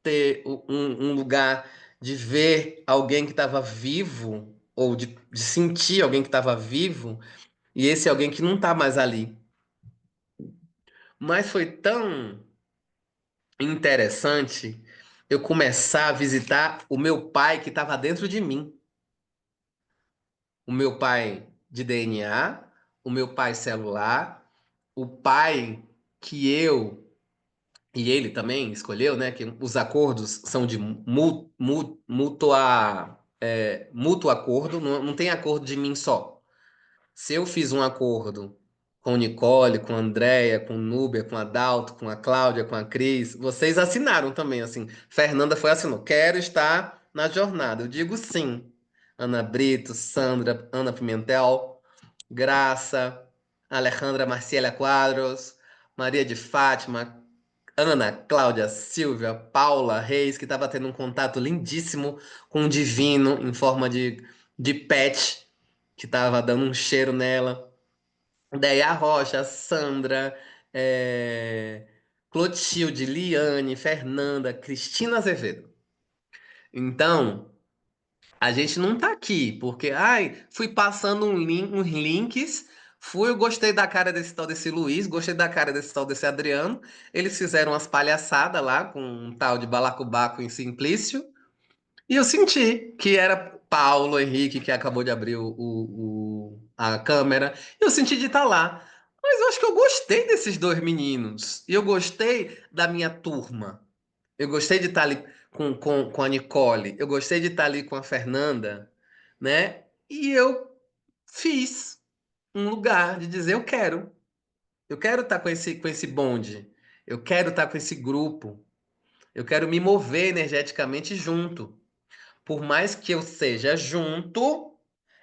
ter um lugar de ver alguém que estava vivo, ou de sentir alguém que estava vivo, e esse alguém que não tá mais ali. Mas foi tão interessante eu começar a visitar o meu pai que estava dentro de mim. O meu pai de DNA, o meu pai celular, o pai que eu e ele também escolheu, né? Que os acordos são de mútuo acordo, não tem acordo de mim só. Se eu fiz um acordo com Nicole, com a Andréia, com Núbia, com a Adalto, com a Cláudia, com a Cris, vocês assinaram também, assim. Fernanda foi assinou. Quero estar na jornada. Eu digo sim. Ana Brito, Sandra, Ana Pimentel, Graça, Alejandra Marciela Quadros, Maria de Fátima, Ana, Cláudia, Silvia, Paula Reis, que estava tendo um contato lindíssimo com o divino em forma de pet, que estava dando um cheiro nela. Deia Rocha, Sandra, Clotilde, Liane, Fernanda, Cristina Azevedo. Então, a gente não tá aqui, porque, ai, fui passando uns links, eu gostei da cara desse tal desse Luiz, gostei da cara desse tal desse Adriano. Eles fizeram umas palhaçadas lá com um tal de balacobaco em Simplício, e eu senti que era Paulo Henrique que acabou de abrir a câmera. Eu senti de estar lá. Mas eu acho que eu gostei desses dois meninos. E eu gostei da minha turma. Eu gostei de estar ali com a Nicole. Eu gostei de estar ali com a Fernanda, né? E eu fiz um lugar de dizer eu quero. Eu quero estar com esse bonde. Eu quero estar com esse grupo. Eu quero me mover energeticamente junto. Por mais que eu seja junto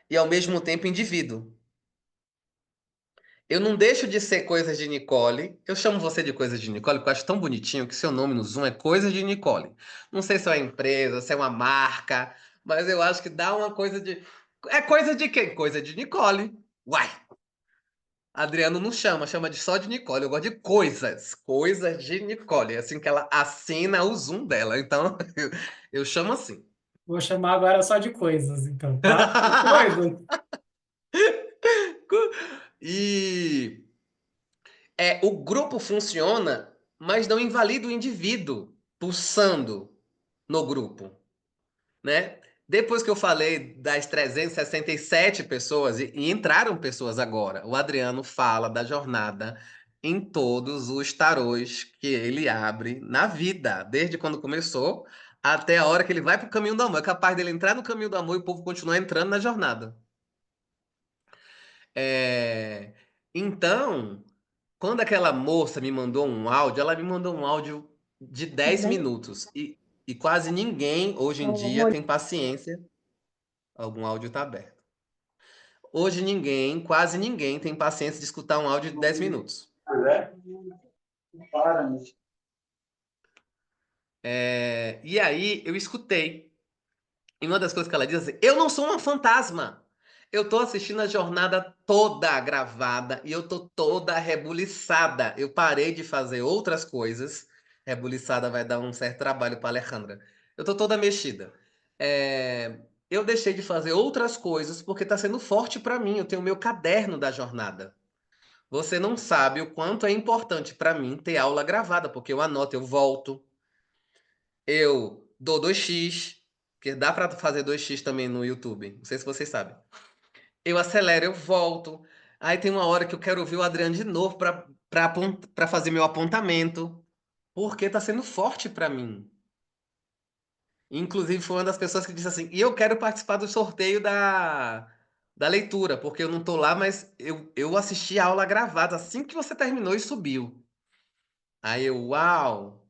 e ao mesmo tempo indivíduo. Eu não deixo de ser Coisas de Nicole. Eu chamo você de Coisas de Nicole porque eu acho tão bonitinho que seu nome no Zoom é Coisas de Nicole. Não sei se é uma empresa, se é uma marca, mas eu acho que dá uma coisa de. É coisa de quem? Coisa de Nicole. Uai! Adriano não chama, chama de só de Nicole. Eu gosto de coisas. Coisas de Nicole. É assim que ela assina o Zoom dela. Então, eu chamo assim. Vou chamar agora só de coisas, então, tá? Coisas. E o grupo funciona, mas não invalida o indivíduo pulsando no grupo, né? Depois que eu falei das 367 pessoas, e entraram pessoas agora, o Adriano fala da jornada em todos os tarôs que ele abre na vida, desde quando começou até a hora que ele vai para o caminho do amor. É capaz dele entrar no caminho do amor e o povo continuar entrando na jornada. Então, quando aquela moça me mandou um áudio, ela me mandou um áudio de 10 minutos. E quase ninguém hoje em dia tem paciência. Algum áudio tá aberto. Hoje ninguém, quase ninguém tem paciência de escutar um áudio de 10 minutos. E aí eu escutei. E uma das coisas que ela diz assim: eu não sou uma fantasma. Eu tô assistindo a jornada toda gravada e eu tô toda rebuliçada. Eu parei de fazer outras coisas. Rebuliçada vai dar um certo trabalho para Alejandra. Eu tô toda mexida. Eu deixei de fazer outras coisas porque tá sendo forte para mim. Eu tenho o meu caderno da jornada. Você não sabe o quanto é importante para mim ter aula gravada, porque eu anoto, eu volto, eu dou 2x, porque dá para fazer 2x também no YouTube. Não sei se vocês sabem. Eu acelero, eu volto. Aí tem uma hora que eu quero ouvir o Adriano de novo para fazer meu apontamento, porque tá sendo forte para mim. Inclusive foi uma das pessoas que disse assim: "E eu quero participar do sorteio da leitura, porque eu não tô lá, mas eu assisti a aula gravada assim que você terminou e subiu". Aí eu, uau!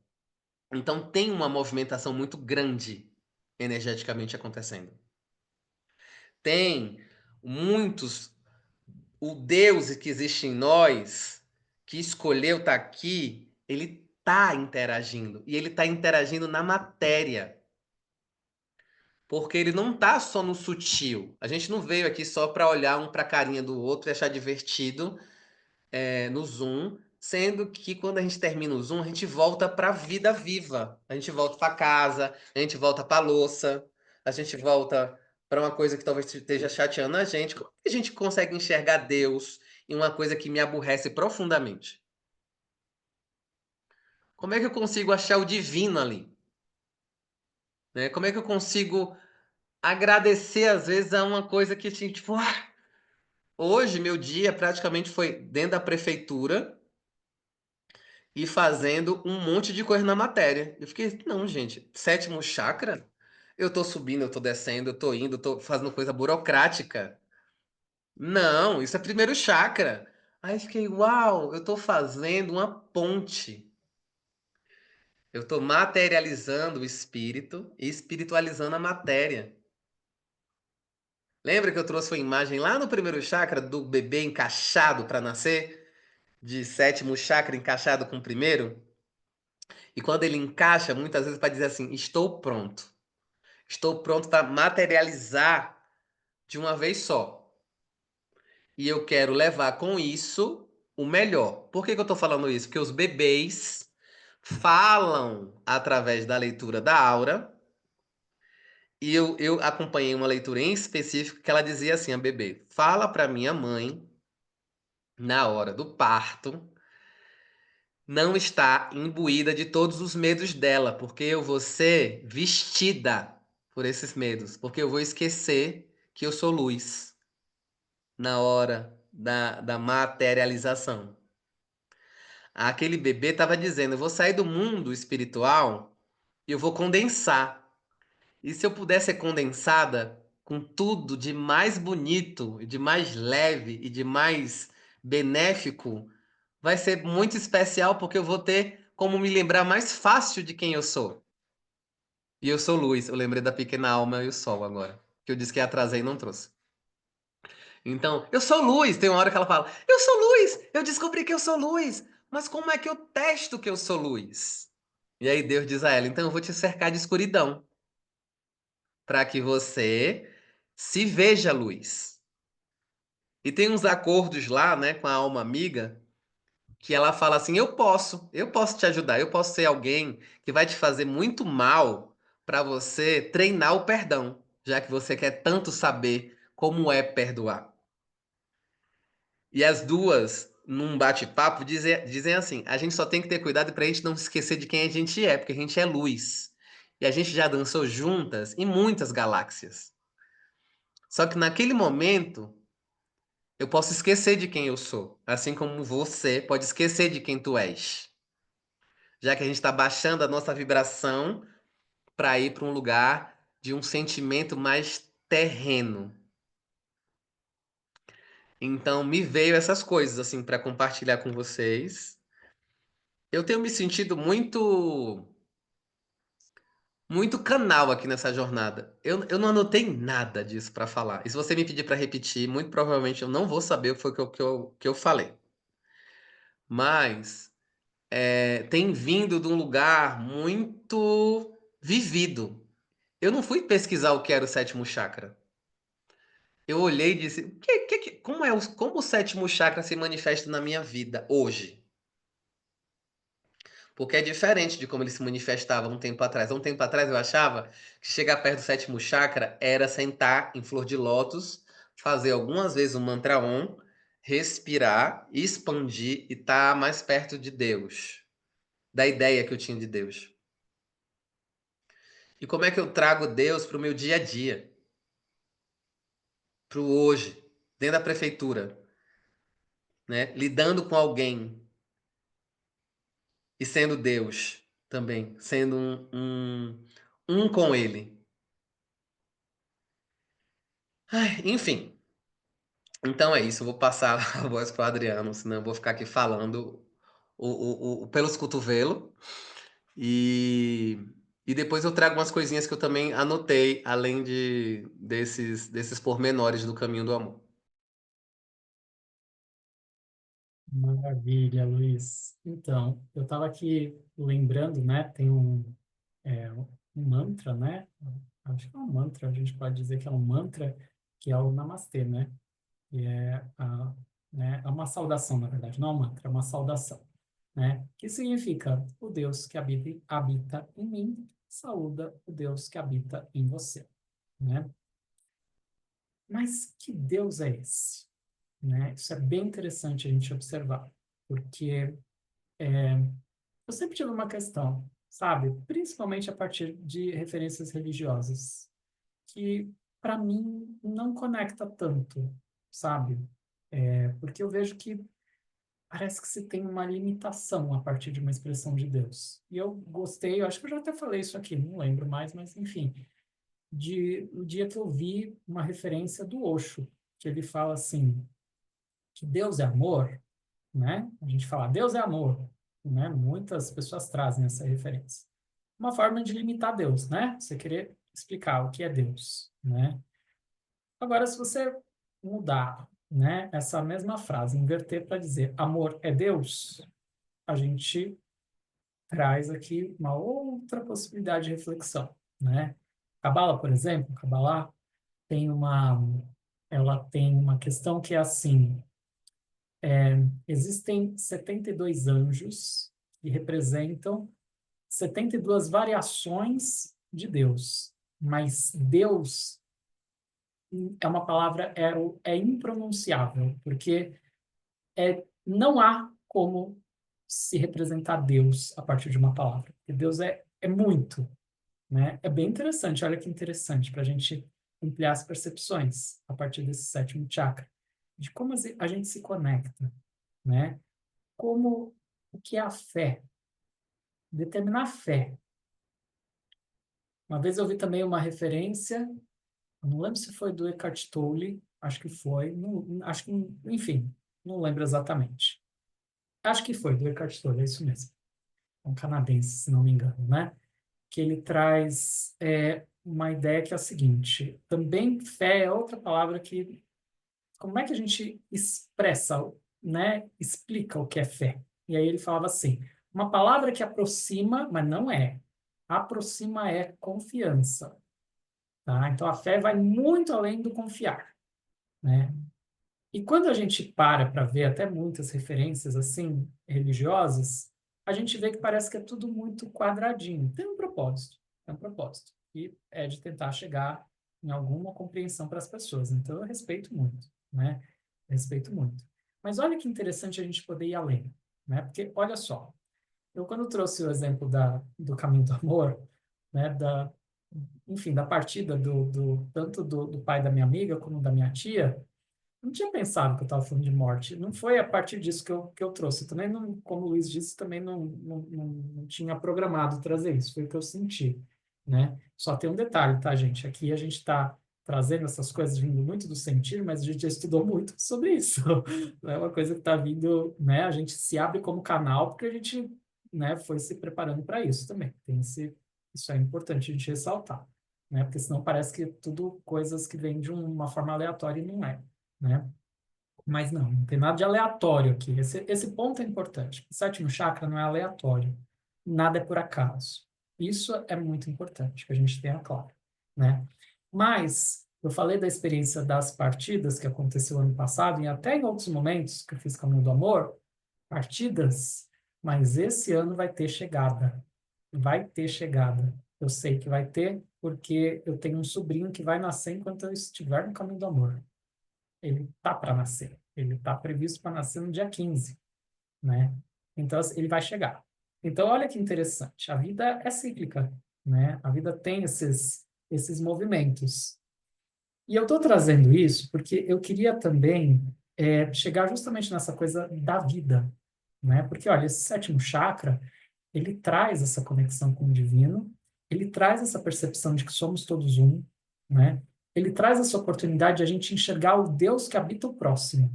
Então tem uma movimentação muito grande energeticamente acontecendo. Tem muitos. O Deus que existe em nós, que escolheu estar aqui, ele está interagindo. E ele está interagindo na matéria. Porque ele não está só no sutil. A gente não veio aqui só para olhar um para a carinha do outro e achar divertido no Zoom, sendo que quando a gente termina o Zoom, a gente volta para a vida viva. A gente volta para casa, a gente volta para a louça, a gente volta para uma coisa que talvez esteja chateando a gente. Como que a gente consegue enxergar Deus em uma coisa que me aborrece profundamente? Como é que eu consigo achar o divino ali? Né? Como é que eu consigo agradecer às vezes a uma coisa que assim, tipo, hoje meu dia praticamente foi dentro da prefeitura e fazendo um monte de coisa na matéria. Eu fiquei, não, gente, sétimo chakra? Eu tô subindo, eu tô descendo, eu tô indo, eu tô fazendo coisa burocrática. Não, isso é primeiro chakra. Aí eu fiquei, uau, eu tô fazendo uma ponte. Eu tô materializando o espírito e espiritualizando a matéria. Lembra que eu trouxe uma imagem lá no primeiro chakra do bebê encaixado para nascer? De sétimo chakra encaixado com o primeiro? E quando ele encaixa, muitas vezes para dizer assim: estou pronto. Estou pronto para materializar de uma vez só. E eu quero levar com isso o melhor. Por que eu estou falando isso? Porque os bebês falam através da leitura da aura. E eu acompanhei uma leitura em específico que ela dizia assim: a bebê, fala para minha mãe, na hora do parto, não está imbuída de todos os medos dela, porque eu vou ser vestida por esses medos, porque eu vou esquecer que eu sou luz na hora da materialização. Aquele bebê estava dizendo: eu vou sair do mundo espiritual e eu vou condensar. E se eu puder ser condensada com tudo de mais bonito, de mais leve e de mais benéfico, vai ser muito especial porque eu vou ter como me lembrar mais fácil de quem eu sou. E eu sou luz. Eu lembrei da pequena alma e o sol agora. Que eu disse que ia trazer e não trouxe. Então, eu sou luz. Tem uma hora que ela fala: eu sou luz. Eu descobri que eu sou luz. Mas como é que eu testo que eu sou luz? E aí Deus diz a ela: então eu vou te cercar de escuridão para que você se veja luz. E tem uns acordos lá, né, com a alma amiga, que ela fala assim: eu posso te ajudar, eu posso ser alguém que vai te fazer muito mal para você treinar o perdão, já que você quer tanto saber como é perdoar. E as duas, num bate-papo, dizem assim: a gente só tem que ter cuidado para a gente não esquecer de quem a gente é, porque a gente é luz. E a gente já dançou juntas em muitas galáxias. Só que naquele momento, eu posso esquecer de quem eu sou, assim como você pode esquecer de quem tu és. Já que a gente está baixando a nossa vibração para ir para um lugar de um sentimento mais terreno. Então, me veio essas coisas assim para compartilhar com vocês. Eu tenho me sentido muito canal aqui nessa jornada. Eu não anotei nada disso para falar. E se você me pedir para repetir, muito provavelmente eu não vou saber o que foi que eu falei. Mas tem vindo de um lugar muito vivido. Eu não fui pesquisar o que era o sétimo chakra. Eu olhei e disse: como o sétimo chakra se manifesta na minha vida hoje? Porque é diferente de como ele se manifestava um tempo atrás. Há um tempo atrás eu achava que chegar perto do sétimo chakra era sentar em flor de lótus, fazer algumas vezes o mantra Om, respirar, expandir e estar mais perto de Deus, da ideia que eu tinha de Deus. E como é que eu trago Deus para o meu dia a dia? Para o hoje, dentro da prefeitura, né? Lidando com alguém e sendo Deus também, sendo um com Ele. Ai, enfim, então é isso. Eu vou passar a voz para o Adriano, senão eu vou ficar aqui falando pelos cotovelos. E, e depois eu trago umas coisinhas que eu também anotei, além desses pormenores do caminho do amor. Maravilha, Luiz. Então, eu estava aqui lembrando, né? Tem um mantra, né? Acho que é um mantra, a gente pode dizer que é um mantra, que é o Namastê, né? E é uma saudação, na verdade, não é um mantra, é uma saudação, né? Que significa: o Deus que habita em mim, saúda o Deus que habita em você, né? Mas que Deus é esse? Né? Isso é bem interessante a gente observar, porque eu sempre tive uma questão, sabe? Principalmente a partir de referências religiosas, que para mim não conecta tanto, sabe? Porque eu vejo que parece que se tem uma limitação a partir de uma expressão de Deus. E eu gostei, eu acho que eu já até falei isso aqui, não lembro mais, mas enfim, o dia que eu vi uma referência do Osho, que ele fala assim, que Deus é amor, né? A gente fala, Deus é amor, né? Muitas pessoas trazem essa referência. Uma forma de limitar Deus, né? Você querer explicar o que é Deus, né? Agora, se você mudar, né, essa mesma frase, inverter para dizer amor é Deus, a gente traz aqui uma outra possibilidade de reflexão, né? Cabala, por exemplo, Cabala tem ela tem uma questão que é assim: existem 72 anjos que representam 72 variações de Deus, mas Deus é uma palavra é impronunciável, porque não há como se representar Deus a partir de uma palavra. Porque Deus é muito, né? É bem interessante, olha que interessante, para a gente ampliar as percepções a partir desse sétimo chakra, de como a gente se conecta, né? Como o que é a fé, determinar a fé. Uma vez eu vi também uma referência Eu não lembro se foi do Eckhart Tolle, acho que foi, acho que, enfim, não lembro exatamente. Acho que foi do Eckhart Tolle, é isso mesmo. É um canadense, se não me engano, né? Que ele traz uma ideia que é a seguinte: também fé é outra palavra que, como é que a gente expressa, né? Explica o que é fé? E aí ele falava assim: uma palavra que aproxima, mas não é. Aproxima é confiança, tá? Então a fé vai muito além do confiar, né? E quando a gente para ver até muitas referências assim religiosas, a gente vê que parece que é tudo muito quadradinho. Tem um propósito, tem um propósito, e é de tentar chegar em alguma compreensão para as pessoas. Então eu respeito muito, né? Respeito muito. Mas olha que interessante a gente poder ir além, né? Porque olha só, eu quando trouxe o exemplo do caminho do amor, né? Enfim, da partida tanto do pai da minha amiga como da minha tia, não tinha pensado que eu estava falando de morte. Não foi a partir disso que eu trouxe. Eu também não, como o Luiz disse, também não tinha programado trazer isso. Foi o que eu senti, né? Só tem um detalhe, tá, gente? Aqui a gente está trazendo essas coisas vindo muito do sentir, mas a gente já estudou muito sobre isso. Não é uma coisa que está vindo, né? A gente se abre como canal porque a gente, né, foi se preparando para isso também. Isso é importante a gente ressaltar, né? Porque senão parece que é tudo coisas que vêm de uma forma aleatória e não é, né? Mas não tem nada de aleatório aqui. Esse ponto é importante. O sétimo chakra não é aleatório. Nada é por acaso. Isso é muito importante que a gente tenha claro, né? Mas eu falei da experiência das partidas que aconteceu ano passado e até em outros momentos que eu fiz Caminho do Amor, partidas, mas esse ano vai ter chegada. Vai ter chegada. Eu sei que vai ter, porque eu tenho um sobrinho que vai nascer enquanto eu estiver no Caminho do Amor. Ele tá para nascer. Ele está previsto para nascer no dia 15, né? Então, assim, ele vai chegar. Então, olha que interessante. A vida é cíclica, né? A vida tem esses movimentos. E eu estou trazendo isso porque eu queria também chegar justamente nessa coisa da vida, né? Porque, olha, esse sétimo chakra, ele traz essa conexão com o divino, ele traz essa percepção de que somos todos um, né? Ele traz essa oportunidade de a gente enxergar o Deus que habita o próximo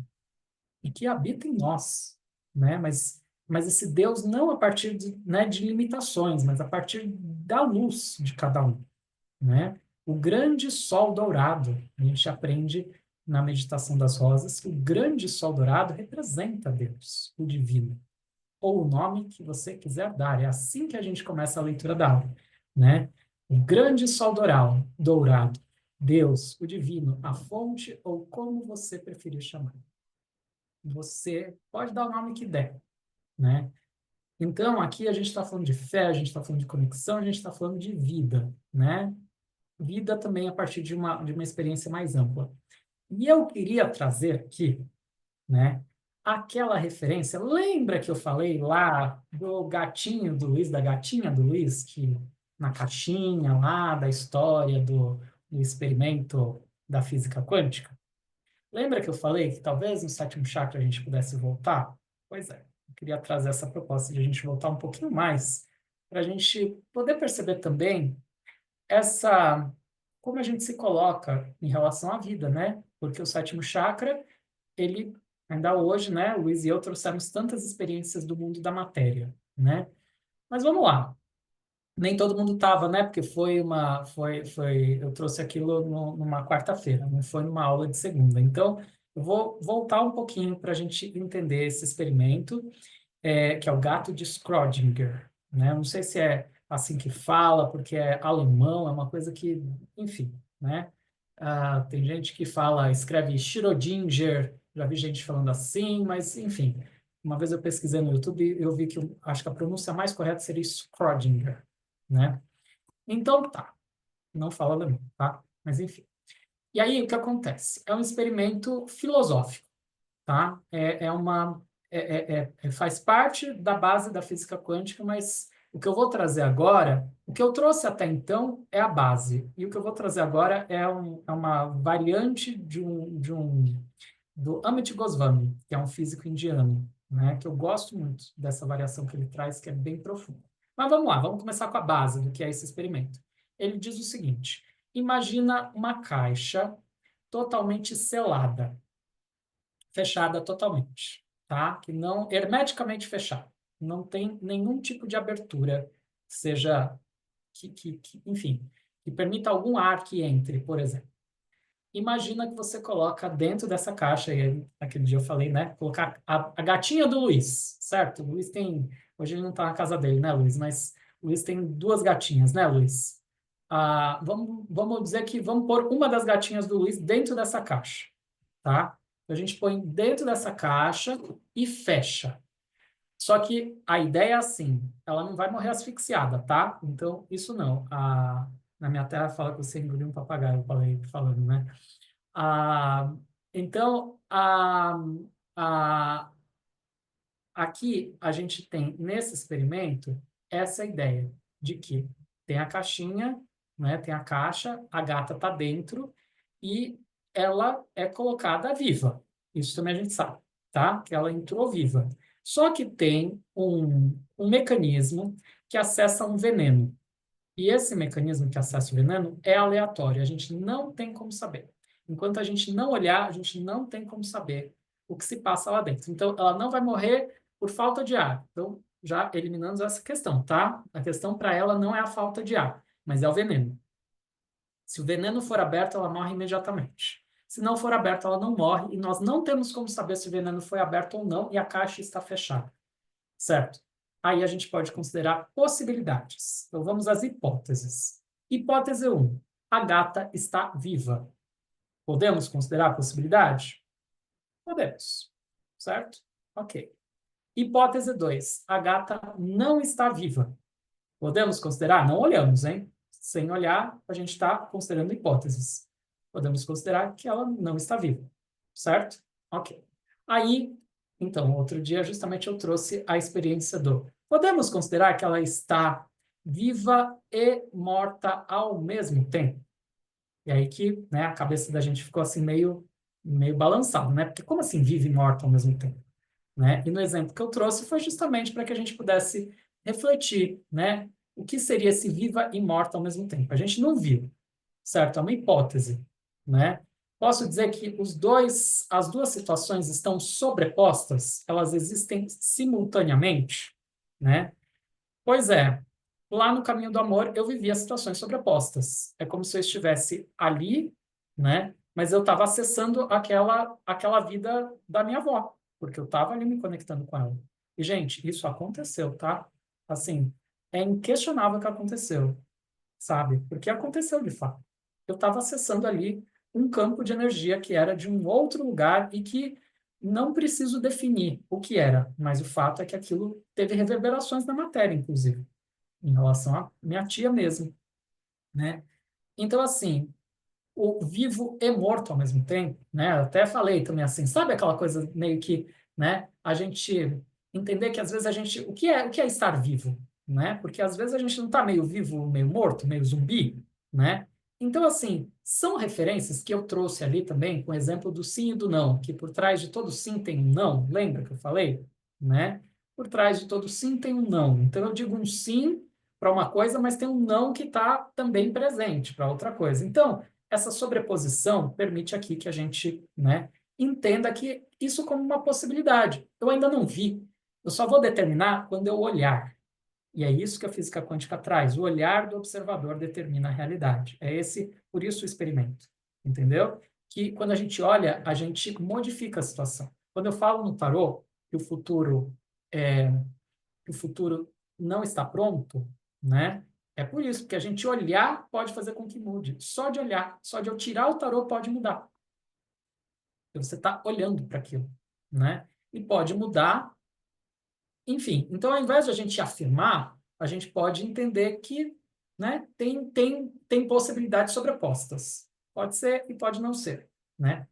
e que habita em nós, né? Mas esse Deus não a partir de limitações, mas a partir da luz de cada um, né? O grande sol dourado, a gente aprende na meditação das rosas que o grande sol dourado representa Deus, o divino, ou o nome que você quiser dar. É assim que a gente começa a leitura da aula, né? O grande sol dourado, Deus, o divino, a fonte, ou como você preferir chamar. Você pode dar o nome que der, né? Então, aqui a gente está falando de fé, a gente está falando de conexão, a gente está falando de vida, né? Vida também a partir de uma experiência mais ampla. E eu queria trazer aqui, né, aquela referência. Lembra que eu falei lá do gatinho do Luiz, da gatinha do Luiz, que na caixinha lá da história do experimento da física quântica? Lembra que eu falei que talvez no sétimo chakra a gente pudesse voltar? Pois é, eu queria trazer essa proposta de a gente voltar um pouquinho mais, para a gente poder perceber também como a gente se coloca em relação à vida, né? Porque o sétimo chakra, ele, ainda hoje, né, o Luiz e eu trouxemos tantas experiências do mundo da matéria, né? Mas vamos lá. Nem todo mundo estava, né? Porque eu trouxe aquilo numa quarta-feira, não foi numa aula de segunda. Então, eu vou voltar um pouquinho para a gente entender esse experimento, que é o gato de Schrödinger, né? Não sei se é assim que fala, porque é alemão, é uma coisa que, enfim, né? Tem gente que escreve Schrödinger, já vi gente falando assim, mas, enfim. Uma vez eu pesquisei no YouTube e eu vi que acho que a pronúncia mais correta seria Schrödinger, né? Então, tá. Não falo alemão, tá? Mas, enfim. E aí, o que acontece? É um experimento filosófico, tá? Faz parte da base da física quântica, mas o que eu vou trazer agora, o que eu trouxe até então é a base, e o que eu vou trazer agora é uma variante do Amit Goswami, que é um físico indiano, né? Que eu gosto muito dessa variação que ele traz, que é bem profunda. Mas vamos lá, vamos começar com a base do que é esse experimento. Ele diz o seguinte: imagina uma caixa totalmente selada, fechada totalmente, tá? Que não, hermeticamente fechada. Não tem nenhum tipo de abertura, seja, enfim, que permita algum ar que entre, por exemplo. Imagina que você coloca dentro dessa caixa, e aquele dia eu falei, né? Colocar a gatinha do Luiz, certo? O Luiz tem. Hoje ele não está na casa dele, né, Luiz? Mas o Luiz tem duas gatinhas, né, Luiz? Vamos dizer que vamos pôr uma das gatinhas do Luiz dentro dessa caixa, tá? A gente põe dentro dessa caixa e fecha. Só que a ideia é assim, ela não vai morrer asfixiada, tá? Então, isso não. Na minha terra fala que você engoliu um papagaio, eu falei falando, né? Ah, então, a, aqui a gente tem, nesse experimento, essa ideia de que tem a caixinha, né, tem a caixa, a gata está dentro e ela é colocada viva. Isso também a gente sabe, tá? Que ela entrou viva. Só que tem um mecanismo que acessa um veneno. E esse mecanismo que acessa o veneno é aleatório, a gente não tem como saber. Enquanto a gente não olhar, a gente não tem como saber o que se passa lá dentro. Então, ela não vai morrer por falta de ar. Então, já eliminamos essa questão, tá? A questão para ela não é a falta de ar, mas é o veneno. Se o veneno for aberto, ela morre imediatamente. Se não for aberto, ela não morre, e nós não temos como saber se o veneno foi aberto ou não, e a caixa está fechada. Certo? Aí a gente pode considerar possibilidades. Então vamos às hipóteses. Hipótese 1. A gata está viva. Podemos considerar a possibilidade? Podemos. Certo? Ok. Hipótese 2. A gata não está viva. Podemos considerar? Não olhamos, hein? Sem olhar, a gente está considerando hipóteses. Podemos considerar que ela não está viva. Certo? Ok. Aí, então, outro dia, justamente eu trouxe a experiência do. Podemos considerar que ela está viva e morta ao mesmo tempo? E aí que, né, a cabeça da gente ficou assim meio balançada, né? Porque como assim viva e morta ao mesmo tempo? Né? E no exemplo que eu trouxe foi justamente para que a gente pudesse refletir, né? O que seria esse viva e morta ao mesmo tempo? A gente não viu, certo? É uma hipótese, né? Posso dizer que as duas situações estão sobrepostas? Elas existem simultaneamente, né? Pois é, lá no Caminho do Amor eu vivia situações sobrepostas. É como se eu estivesse ali, né? Mas eu estava acessando aquela vida da minha avó, porque eu estava ali me conectando com ela. E, gente, isso aconteceu, tá? Assim, é inquestionável que aconteceu, sabe? Porque aconteceu de fato. Eu estava acessando ali um campo de energia que era de um outro lugar e que não preciso definir o que era, mas o fato é que aquilo teve reverberações na matéria, inclusive, em relação à minha tia mesmo, né? Então, assim, o vivo e morto ao mesmo tempo, né? Eu até falei também assim, sabe aquela coisa meio que, né? A gente entender que às vezes o que é estar vivo, né? Porque às vezes a gente não está meio vivo, meio morto, meio zumbi, né? Então, assim, são referências que eu trouxe ali também, com o exemplo do sim e do não, que por trás de todo sim tem um não, lembra que eu falei? Né? Por trás de todo sim tem um não. Então, eu digo um sim para uma coisa, mas tem um não que está também presente para outra coisa. Então, essa sobreposição permite aqui que a gente, né, entenda que isso como uma possibilidade. Eu ainda não vi, eu só vou determinar quando eu olhar. E é isso que a física quântica traz. O olhar do observador determina a realidade. É esse, por isso o experimento. Entendeu? Que quando a gente olha, a gente modifica a situação. Quando eu falo no tarô que é, o futuro não está pronto, né? É por isso, porque a gente olhar pode fazer com que mude. Só de olhar, só de eu tirar o tarô pode mudar. Você está olhando para aquilo, né? E pode mudar, enfim. Então, ao invés de a gente afirmar, a gente pode entender que, né, tem possibilidades sobrepostas. Pode ser e pode não ser, né?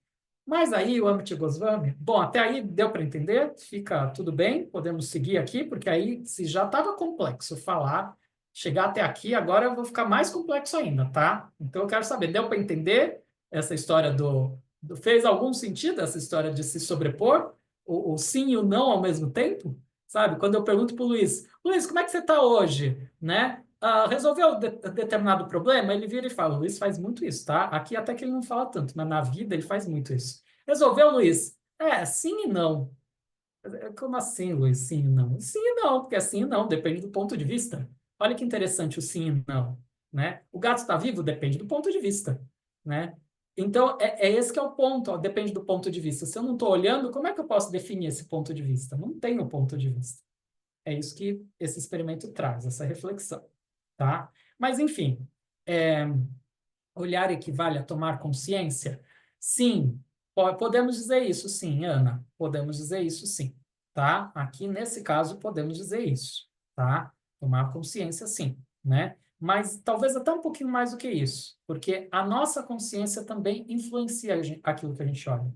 Mas aí o Amit Goswami, bom, até aí deu para entender, fica tudo bem, podemos seguir aqui, porque aí se já estava complexo falar, chegar até aqui, agora eu vou ficar mais complexo ainda, tá? Então eu quero saber, deu para entender essa história fez algum sentido essa história de se sobrepor, o sim e o não ao mesmo tempo? Sabe? Quando eu pergunto para o Luiz, Luiz, como é que você está hoje? Né? resolveu determinado problema, ele vira e fala, o Luiz faz muito isso, tá? Aqui até que ele não fala tanto, mas na vida ele faz muito isso. Resolveu, Luiz? Sim e não. Como assim, Luiz? Sim e não? Sim e não, porque sim e não, depende do ponto de vista. Olha que interessante o sim e não, né? O gato está vivo? Depende do ponto de vista, né? Então, esse que é o ponto, ó, depende do ponto de vista. Se eu não estou olhando, como é que eu posso definir esse ponto de vista? Não tenho ponto de vista. É isso que esse experimento traz, essa reflexão, tá? Mas, enfim, olhar equivale a tomar consciência? Sim, podemos dizer isso, sim, Ana. Podemos dizer isso, sim, tá? Aqui, nesse caso, podemos dizer isso, tá? Tomar consciência, sim, né? Mas talvez até um pouquinho mais do que isso, porque a nossa consciência também influencia aquilo que a gente olha,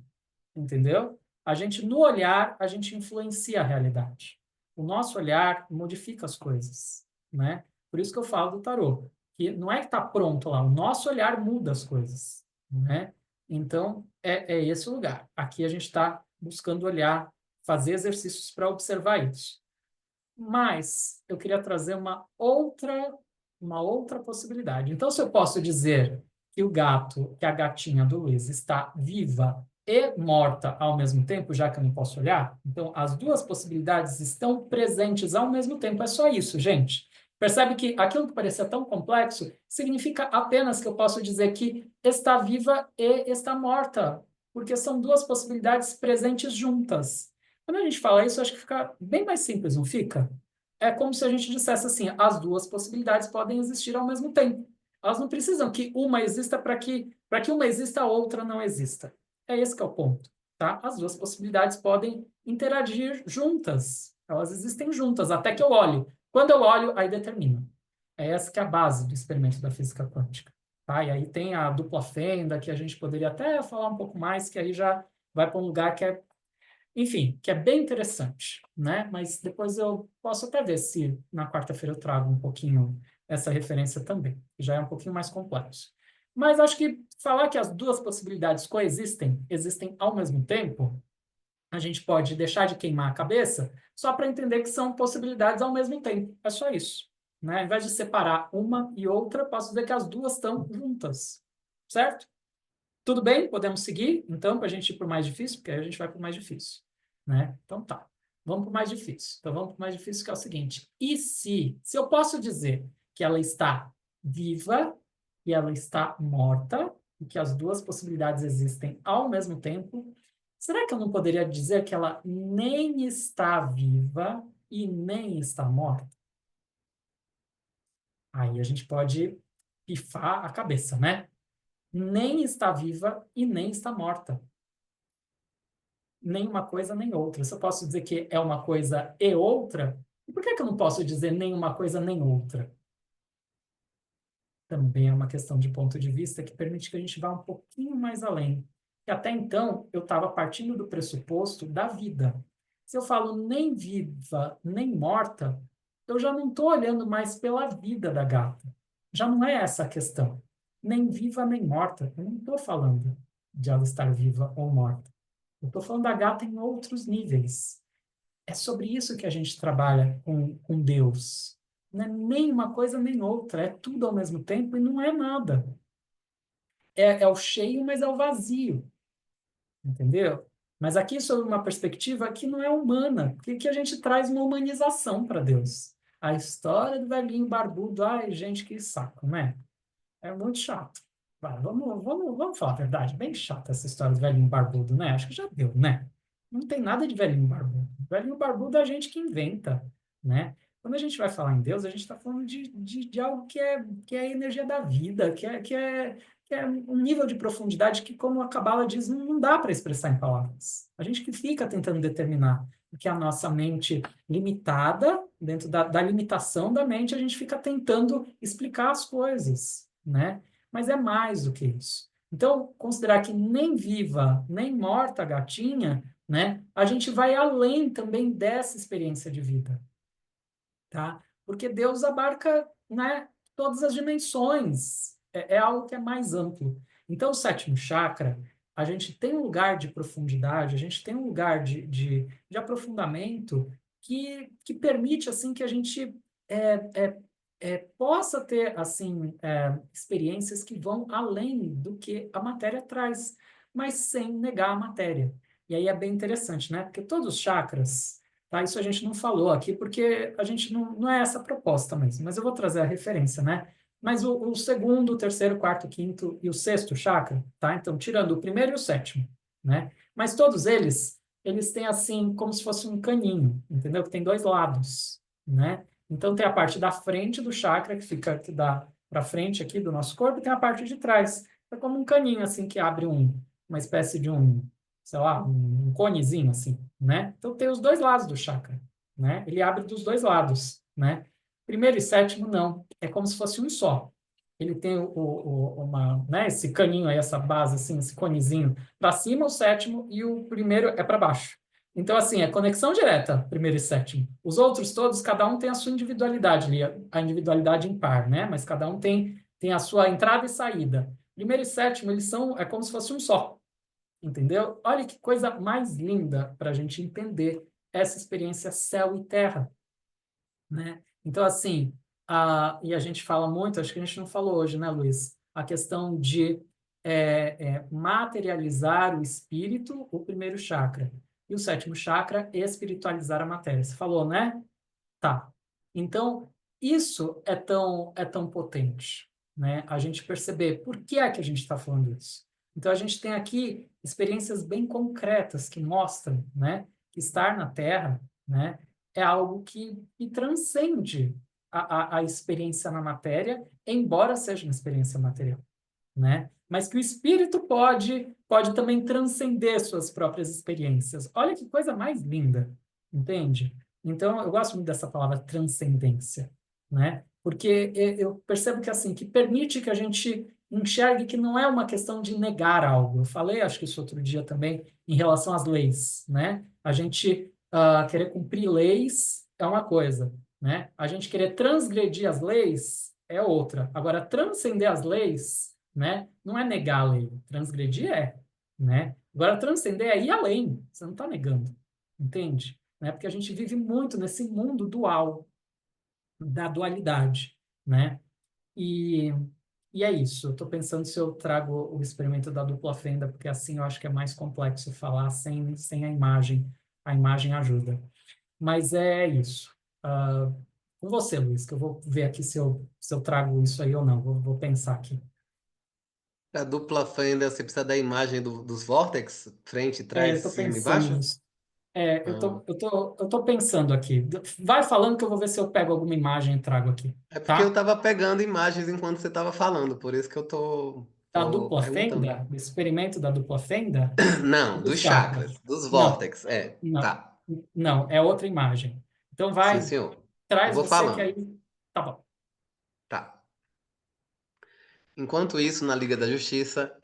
entendeu? A gente, no olhar, a gente influencia a realidade. O nosso olhar modifica as coisas, né? Por isso que eu falo do tarô, que não é que está pronto lá, o nosso olhar muda as coisas, né? Então, é esse o lugar. Aqui a gente está buscando olhar, fazer exercícios para observar isso. Mas eu queria trazer uma outra possibilidade. Então, se eu posso dizer que o gato, que a gatinha do Luiz está viva e morta ao mesmo tempo, já que eu não posso olhar, então as duas possibilidades estão presentes ao mesmo tempo. É só isso, gente. Percebe que aquilo que parecia tão complexo significa apenas que eu posso dizer que está viva e está morta, porque são duas possibilidades presentes juntas. Quando a gente fala isso, eu acho que fica bem mais simples, não fica? É como se a gente dissesse assim, as duas possibilidades podem existir ao mesmo tempo. Elas não precisam que uma exista para que uma exista, a outra não exista. É esse que é o ponto, tá? As duas possibilidades podem interagir juntas. Elas existem juntas, até que eu olho. Quando eu olho, aí determino. É essa que é a base do experimento da física quântica. Tá? E aí tem a dupla fenda, que a gente poderia até falar um pouco mais, que aí já vai para um lugar que é, enfim, que é bem interessante, né? Mas depois eu posso até ver se na quarta-feira eu trago um pouquinho essa referência também, que já é um pouquinho mais complexo. Mas acho que falar que as duas possibilidades coexistem, existem ao mesmo tempo, a gente pode deixar de queimar a cabeça só para entender que são possibilidades ao mesmo tempo. É só isso, né? Ao invés de separar uma e outra, posso dizer que as duas estão juntas, certo? Tudo bem? Podemos seguir, então, para a gente ir para o mais difícil, porque aí a gente vai para o mais difícil, né? Então tá, vamos para o mais difícil. Então vamos para o mais difícil, que é o seguinte: e se eu posso dizer que ela está viva e ela está morta, e que as duas possibilidades existem ao mesmo tempo, será que eu não poderia dizer que ela nem está viva e nem está morta? Aí a gente pode pifar a cabeça, né? Nem está viva e nem está morta. Nem uma coisa nem outra. Se eu posso dizer que é uma coisa e outra, por que eu não posso dizer nem uma coisa nem outra? Também é uma questão de ponto de vista que permite que a gente vá um pouquinho mais além. E até então, eu estava partindo do pressuposto da vida. Se eu falo nem viva, nem morta, eu já não estou olhando mais pela vida da gata. Já não é essa a questão. Nem viva, nem morta. Eu não estou falando de ela estar viva ou morta. Eu estou falando da gata em outros níveis. É sobre isso que a gente trabalha com Deus. Não é nem uma coisa nem outra, é tudo ao mesmo tempo e não é nada. É o cheio, mas é o vazio, entendeu? Mas aqui, sob uma perspectiva que não é humana, que a gente traz uma humanização para Deus. A história do velhinho barbudo, ai, gente, que saco, né? É muito chato. Vai, vamos falar a verdade, bem chata essa história do velhinho barbudo, né? Acho que já deu, né? Não tem nada de velhinho barbudo. Velhinho barbudo é a gente que inventa, né? Quando a gente vai falar em Deus, a gente está falando de algo que é a energia da vida, que é um nível de profundidade que, como a Cabala diz, não dá para expressar em palavras. A gente que fica tentando determinar, porque a nossa mente limitada, dentro da limitação da mente, a gente fica tentando explicar as coisas, né? Mas é mais do que isso. Então, considerar que nem viva, nem morta a gatinha, né? A gente vai além também dessa experiência de vida, tá? Porque Deus abarca, né, todas as dimensões. É algo que é mais amplo. Então, o sétimo chakra, a gente tem um lugar de profundidade, a gente tem um lugar de aprofundamento que permite, assim, que a gente possa ter, assim, experiências que vão além do que a matéria traz, mas sem negar a matéria. E aí é bem interessante, né? Porque todos os chakras, tá? Isso a gente não falou aqui, porque a gente não é essa a proposta mesmo, mas eu vou trazer a referência, né? Mas o segundo, o terceiro, o quarto, o quinto e o sexto chakra, tá? Então, tirando o primeiro e o sétimo, né? Mas todos eles têm, assim, como se fosse um caninho, entendeu? Que tem dois lados, né? Então, tem a parte da frente do chakra, que fica, que dá para frente aqui do nosso corpo, e tem a parte de trás. É como um caninho, assim, que abre uma espécie de sei lá, um conezinho, assim, né? Então, tem os dois lados do chakra, né? Ele abre dos dois lados, né? Primeiro e sétimo, não. É como se fosse um só. Ele tem né, esse caninho aí, essa base, assim, esse conezinho para cima, o sétimo, e o primeiro é para baixo. Então, assim, é conexão direta, primeiro e sétimo. Os outros todos, cada um tem a sua individualidade ali, a individualidade em par, né? Mas cada um tem a sua entrada e saída. Primeiro e sétimo, é como se fosse um só, entendeu? Olha que coisa mais linda para a gente entender essa experiência céu e terra, né? Então, assim, e a gente fala muito, acho que a gente não falou hoje, né, Luiz? A questão de materializar o espírito, o primeiro chakra. E o sétimo chakra, espiritualizar a matéria. Você falou, né? Tá. Então, isso é tão potente, né? A gente perceber por que é que a gente está falando isso. Então, a gente tem aqui experiências bem concretas que mostram, né, que estar na Terra, né, é algo que transcende a experiência na matéria, embora seja uma experiência material, né? Mas que o espírito pode também transcender suas próprias experiências. Olha que coisa mais linda, entende? Então, eu gosto muito dessa palavra transcendência, né? Porque eu percebo que assim, que permite que a gente enxergue que não é uma questão de negar algo. Eu falei, acho que isso outro dia também, em relação às leis, né? A gente querer cumprir leis é uma coisa, né? A gente querer transgredir as leis é outra. Agora, transcender as leis, né? Não é negar a lei, transgredir né? Agora, transcender é ir além, você não está negando, entende? Né? Porque a gente vive muito nesse mundo dual, da dualidade, né? E, e é isso, eu estou pensando se eu trago o experimento da dupla fenda, porque assim eu acho que é mais complexo falar sem a imagem ajuda. Mas é isso. Com você, Luiz, que eu vou ver aqui se eu trago isso aí ou não, vou pensar aqui. A dupla fenda, você precisa da imagem dos vórtex, frente, trás, Eu tô cima e pensando baixo? nisso. Eu Ah. tô, eu tô, eu tô pensando aqui. Vai falando que eu vou ver se eu pego alguma imagem e trago aqui, É porque eu tá? tava pegando imagens enquanto você tava falando, por isso que eu Da tô dupla perguntando. fenda, do experimento da dupla fenda, Não, dos dos chakras. chakras, dos Não, vórtex. É, não, tá. não, é outra imagem. Então Sim, vai, senhor. Eu traz vou você que falando. aí, tá bom. Tá. Enquanto isso, na Liga da Justiça,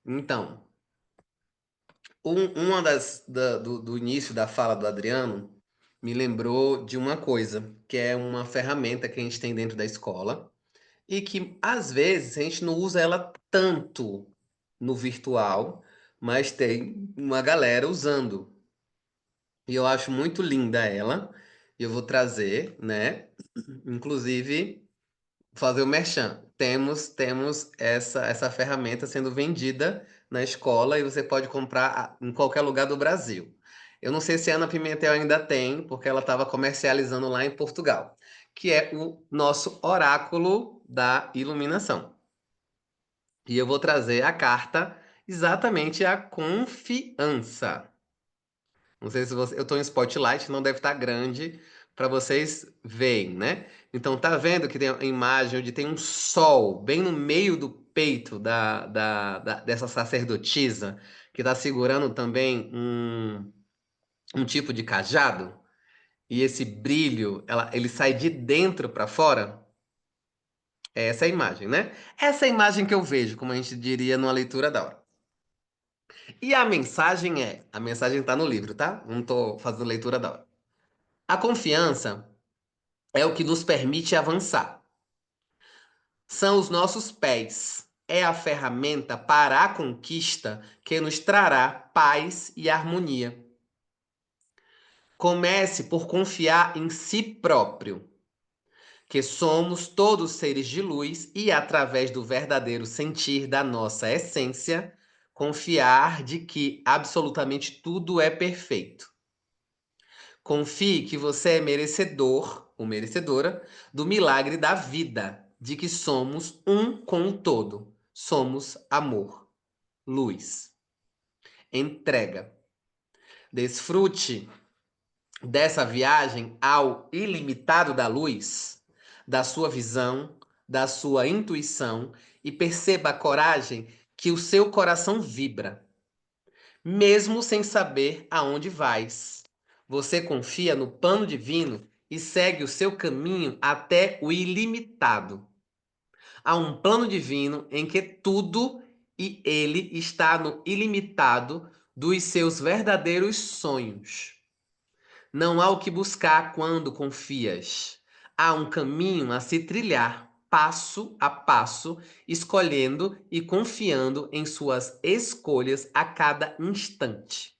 então, uma do início da fala do Adriano me lembrou de uma coisa, que é uma ferramenta que a gente tem dentro da escola e que, às vezes, a gente não usa ela tanto no virtual, mas tem uma galera usando. E eu acho muito linda ela, e eu vou trazer, né? Inclusive, fazer o merchan. Temos essa ferramenta sendo vendida na escola e você pode comprar em qualquer lugar do Brasil. Eu não sei se a Ana Pimentel ainda tem, porque ela estava comercializando lá em Portugal, que é o nosso oráculo da iluminação. E eu vou trazer a carta exatamente a confiança. Não sei se você. Eu estou em spotlight, não deve estar grande para vocês verem, né? Então, tá vendo que tem a imagem onde tem um sol bem no meio do peito dessa sacerdotisa, que está segurando também um tipo de cajado? E esse brilho, ele sai de dentro para fora? É essa a imagem, né? Essa é a imagem que eu vejo, como a gente diria numa leitura da hora. E a mensagem está no livro, tá? Não estou fazendo leitura da hora. A confiança é o que nos permite avançar. São os nossos pés. É a ferramenta para a conquista que nos trará paz e harmonia. Comece por confiar em si próprio. que somos todos seres de luz e, através do verdadeiro sentir da nossa essência, confiar de que absolutamente tudo é perfeito. Confie que você é merecedor ou merecedora do milagre da vida, de que somos um com o todo. Somos amor, luz, entrega. Desfrute dessa viagem ao ilimitado da luz, da sua visão, da sua intuição e perceba a coragem que o seu coração vibra, mesmo sem saber aonde vais. Você confia no plano divino e segue o seu caminho até o ilimitado. Há um plano divino em que tudo e ele está no ilimitado dos seus verdadeiros sonhos. Não há o que buscar quando confias. Há um caminho a se trilhar, passo a passo, escolhendo e confiando em suas escolhas a cada instante.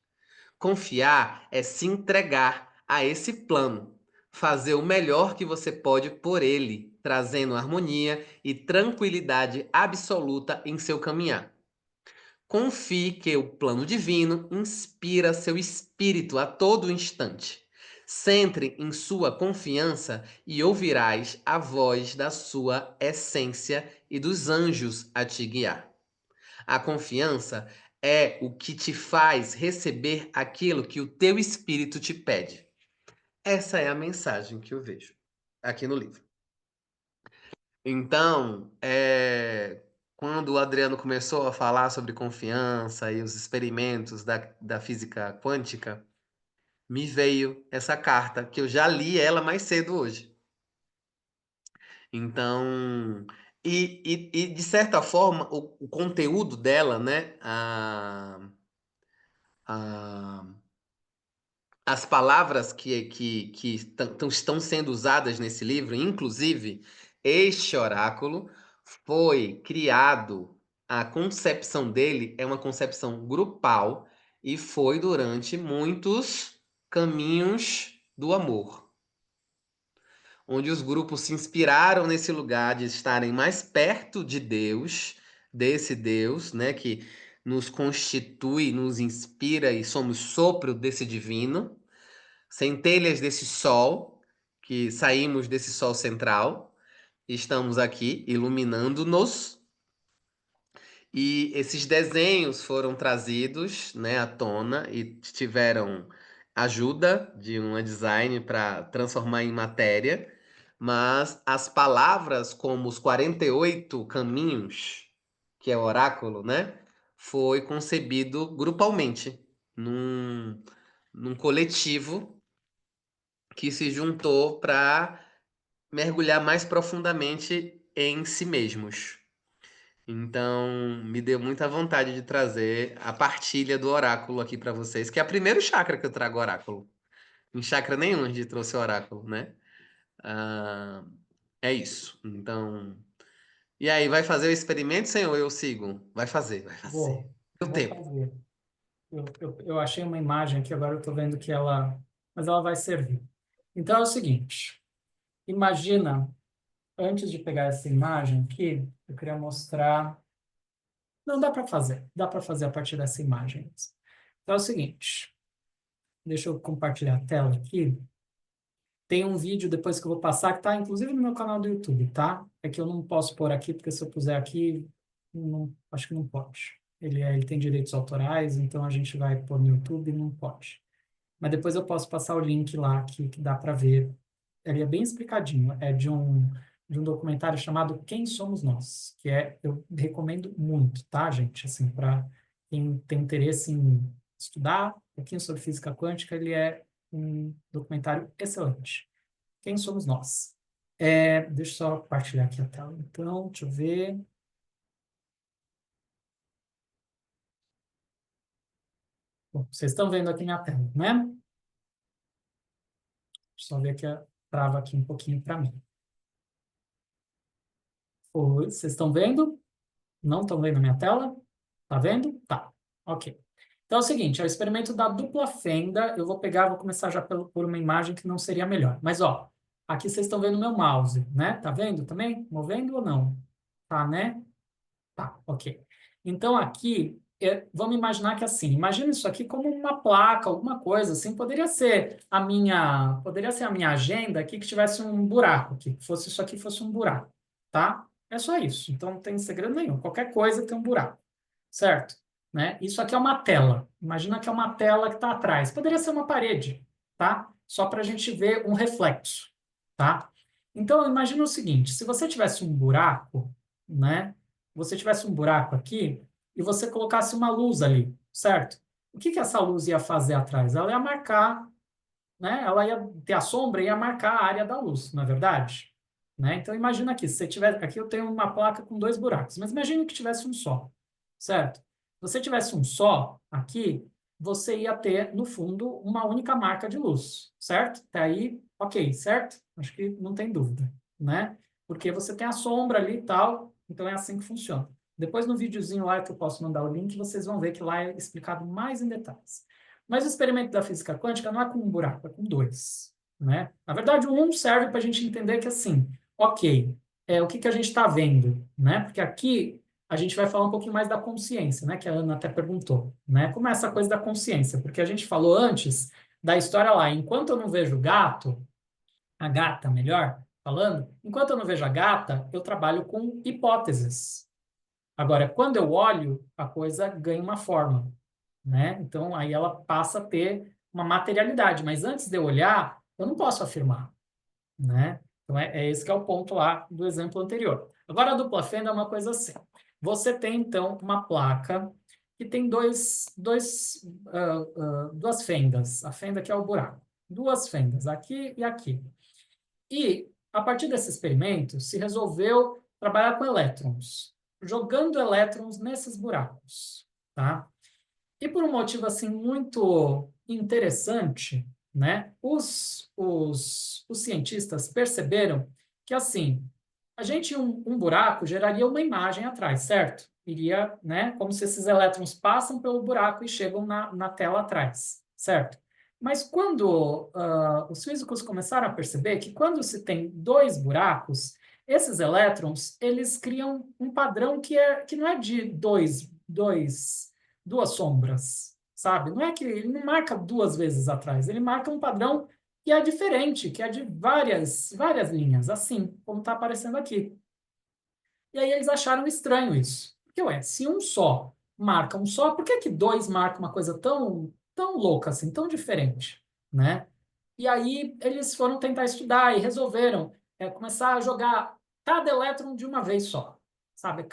Confiar é se entregar a esse plano, fazer o melhor que você pode por ele, trazendo harmonia e tranquilidade absoluta em seu caminhar. Confie que o plano divino inspira seu espírito a todo instante. Centre em sua confiança e ouvirás a voz da sua essência e dos anjos a te guiar. A confiança é o que te faz receber aquilo que o teu espírito te pede. Essa é a mensagem que eu vejo aqui no livro. Então, quando o Adriano começou a falar sobre confiança e os experimentos da física quântica, me veio essa carta, que eu já li ela mais cedo hoje. Então, e de certa forma, o conteúdo dela, né, as palavras que estão sendo usadas nesse livro, inclusive este oráculo, foi criado, a concepção dele é uma concepção grupal e foi durante muitos caminhos do amor, onde os grupos se inspiraram nesse lugar de estarem mais perto de Deus, desse Deus, né, que nos constitui, nos inspira e somos sopro desse divino, centelhas desse sol, que saímos desse sol central, e estamos aqui iluminando-nos. E esses desenhos foram trazidos, né, à tona e tiveram ajuda de uma design para transformar em matéria, mas as palavras como os 48 caminhos, que é o oráculo, né, foi concebido grupalmente, num coletivo que se juntou para mergulhar mais profundamente em si mesmos. Então, me deu muita vontade de trazer a partilha do oráculo aqui para vocês, que é o primeiro chakra que eu trago oráculo. Em chakra nenhum a gente trouxe oráculo, né? É isso. Então, e aí, vai fazer o experimento, senhor? Eu sigo. Vai fazer, vai fazer. Vou Deu tempo. fazer. Eu achei uma imagem aqui, agora eu estou vendo que ela... Mas ela vai servir. Então é o seguinte. Imagina, antes de pegar essa imagem aqui, eu queria mostrar... Não, dá para fazer. Dá para fazer a partir dessa imagem. Então é o seguinte. Deixa eu compartilhar a tela aqui. Tem um vídeo depois que eu vou passar, que está inclusive no meu canal do YouTube, tá? É que eu não posso pôr aqui, porque se eu puser aqui, acho que não pode. Ele tem direitos autorais, então a gente vai pôr no YouTube e não pode. Mas depois eu posso passar o link lá que dá para ver. Ele é bem explicadinho. É de um documentário chamado Quem Somos Nós, que eu recomendo muito, tá, gente? Assim, para quem tem interesse em estudar um pouquinho sobre física quântica, ele é um documentário excelente. Quem somos nós? Deixa eu só compartilhar aqui a tela. Então, deixa eu ver. Bom, vocês estão vendo aqui minha tela, né? Deixa eu só ver que trava aqui um pouquinho para mim. Oi, vocês estão vendo? Não estão vendo a minha tela? Tá vendo? Tá. Ok. Então é o seguinte, é o experimento da dupla fenda. Eu vou pegar, vou começar já por uma imagem que não seria melhor. Mas, ó, Aqui vocês estão vendo o meu mouse, né? Tá vendo também? Movendo ou não? Tá, né? Tá, ok. Então, aqui, vamos imaginar que assim, imagina isso aqui como uma placa, alguma coisa assim, poderia ser a minha agenda aqui que tivesse um buraco aqui, que fosse isso aqui, fosse um buraco, tá? É só isso, então não tem segredo nenhum, qualquer coisa tem um buraco, certo? Né? Isso aqui é uma tela, imagina que é uma tela que está atrás, poderia ser uma parede, tá? Só para a gente ver um reflexo, tá? Então, imagina o seguinte, se você tivesse um buraco, né? Você tivesse um buraco aqui e você colocasse uma luz ali, certo? O que que essa luz ia fazer atrás? Ela ia marcar, né? Ela ia ter a sombra e ia marcar a área da luz, não é verdade? Né? Então imagina aqui, se você tiver, aqui eu tenho uma placa com dois buracos, mas imagine que tivesse um só, certo? Se você tivesse um só aqui, você ia ter no fundo uma única marca de luz, certo? Até aí, ok, certo? Acho que não tem dúvida, né? Porque você tem a sombra ali e tal, então é assim que funciona. Depois no videozinho lá que eu posso mandar o link, vocês vão ver que lá é explicado mais em detalhes. Mas o experimento da física quântica não é com um buraco, é com dois, né? Na verdade, o um serve para a gente entender que, assim, ok, o que que a gente está vendo, né? Porque aqui a gente vai falar um pouquinho mais da consciência, né? Que a Ana até perguntou, né? Como é essa coisa da consciência? Porque a gente falou antes da história lá, enquanto eu não vejo o gato, a gata, melhor falando, enquanto eu não vejo a gata, eu trabalho com hipóteses. Agora, quando eu olho, a coisa ganha uma forma, né? Então, aí ela passa a ter uma materialidade. Mas antes de eu olhar, eu não posso afirmar, né? Então, é esse que é o ponto lá do exemplo anterior. Agora, a dupla fenda é uma coisa assim. Você tem, então, uma placa que tem duas fendas. A fenda que é o buraco. Duas fendas, aqui e aqui. E, a partir desse experimento, se resolveu trabalhar com elétrons, jogando elétrons nesses buracos, tá? E por um motivo assim muito interessante, né? Os cientistas perceberam que assim a gente um buraco geraria uma imagem atrás, certo? Iria, né? Como se esses elétrons passam pelo buraco e chegam na tela atrás, certo? Mas quando os físicos começaram a perceber que quando se tem dois buracos, esses elétrons eles criam um padrão que não é de duas sombras, sabe? Não é que ele não marca duas vezes atrás, ele marca um padrão que é diferente, que é de várias linhas, assim como está aparecendo aqui. E aí eles acharam estranho isso. Porque, ué, se um só marca um só, por que que dois marcam uma coisa tão louca assim, tão diferente, né? E aí eles foram tentar estudar e resolveram começar a jogar cada elétron de uma vez só, sabe?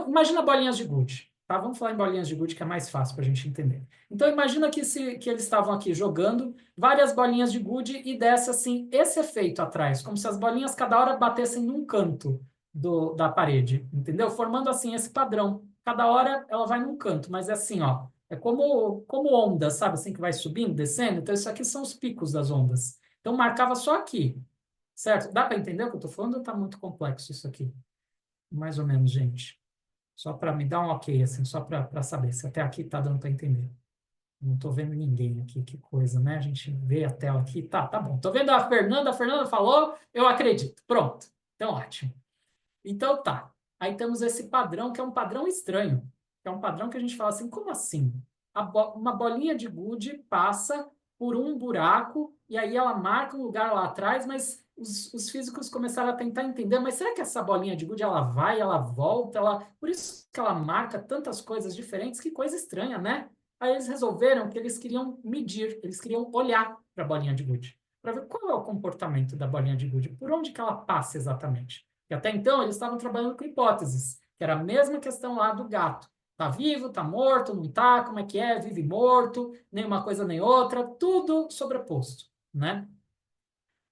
Imagina bolinhas de gude, tá? Vamos falar em bolinhas de gude que é mais fácil para a gente entender. Então imagina que eles estavam aqui jogando várias bolinhas de gude e desse assim esse efeito atrás, como se as bolinhas cada hora batessem num canto da parede, entendeu? Formando assim esse padrão. Cada hora ela vai num canto, mas é assim, ó. É como ondas, sabe? Assim que vai subindo, descendo. Então, isso aqui são os picos das ondas. Então, marcava só aqui, certo? Dá para entender o que eu estou falando ou está muito complexo isso aqui? Mais ou menos, gente. Só para me dar um ok, assim, só para saber se até aqui está dando para entender. Não estou vendo ninguém aqui, que coisa, né? A gente vê a tela aqui, tá bom. Estou vendo a Fernanda falou, eu acredito. Pronto. Então, ótimo. Então tá. Aí temos esse padrão que é um padrão estranho. Que é um padrão que a gente fala assim, como assim? Uma bolinha de gude passa por um buraco e aí ela marca um lugar lá atrás, mas os físicos começaram a tentar entender, mas será que essa bolinha de gude ela vai, ela volta, por isso que ela marca tantas coisas diferentes? Que coisa estranha, né? Aí eles resolveram que eles queriam medir, eles queriam olhar para a bolinha de gude, para ver qual é o comportamento da bolinha de gude, por onde que ela passa exatamente. E até então eles estavam trabalhando com hipóteses, que era a mesma questão lá do gato. Tá vivo, tá morto, não tá, como é que é, vive morto, nem uma coisa nem outra, tudo sobreposto, né?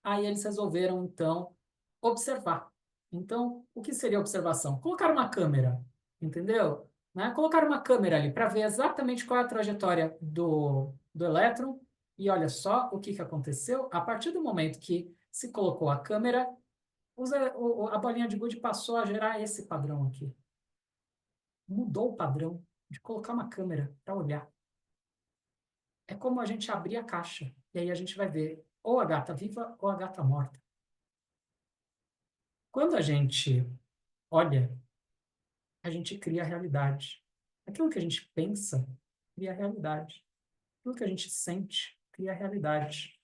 Aí eles resolveram, então, observar. Então, o que seria observação? Colocar uma câmera, entendeu? Né? Colocar uma câmera ali para ver exatamente qual é a trajetória do elétron e olha só o que aconteceu. A partir do momento que se colocou a câmera, a bolinha de gude passou a gerar esse padrão aqui. Mudou o padrão de colocar uma câmera para olhar. É como a gente abrir a caixa e aí a gente vai ver ou a gata viva ou a gata morta. Quando a gente olha, a gente cria a realidade. Aquilo que a gente pensa, cria a realidade. Aquilo que a gente sente, cria a realidade.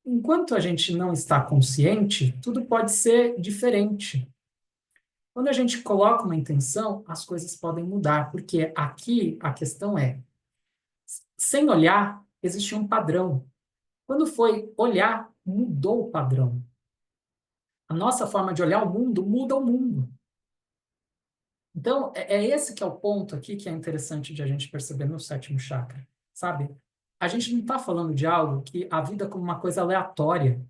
Enquanto a gente não está consciente, tudo pode ser diferente. Quando a gente coloca uma intenção, as coisas podem mudar, porque aqui a questão é, sem olhar, existia um padrão. Quando foi olhar, mudou o padrão. A nossa forma de olhar o mundo muda o mundo. Então, é esse que é o ponto aqui que é interessante de a gente perceber no sétimo chakra, sabe? A gente não está falando de algo que a vida como uma coisa aleatória,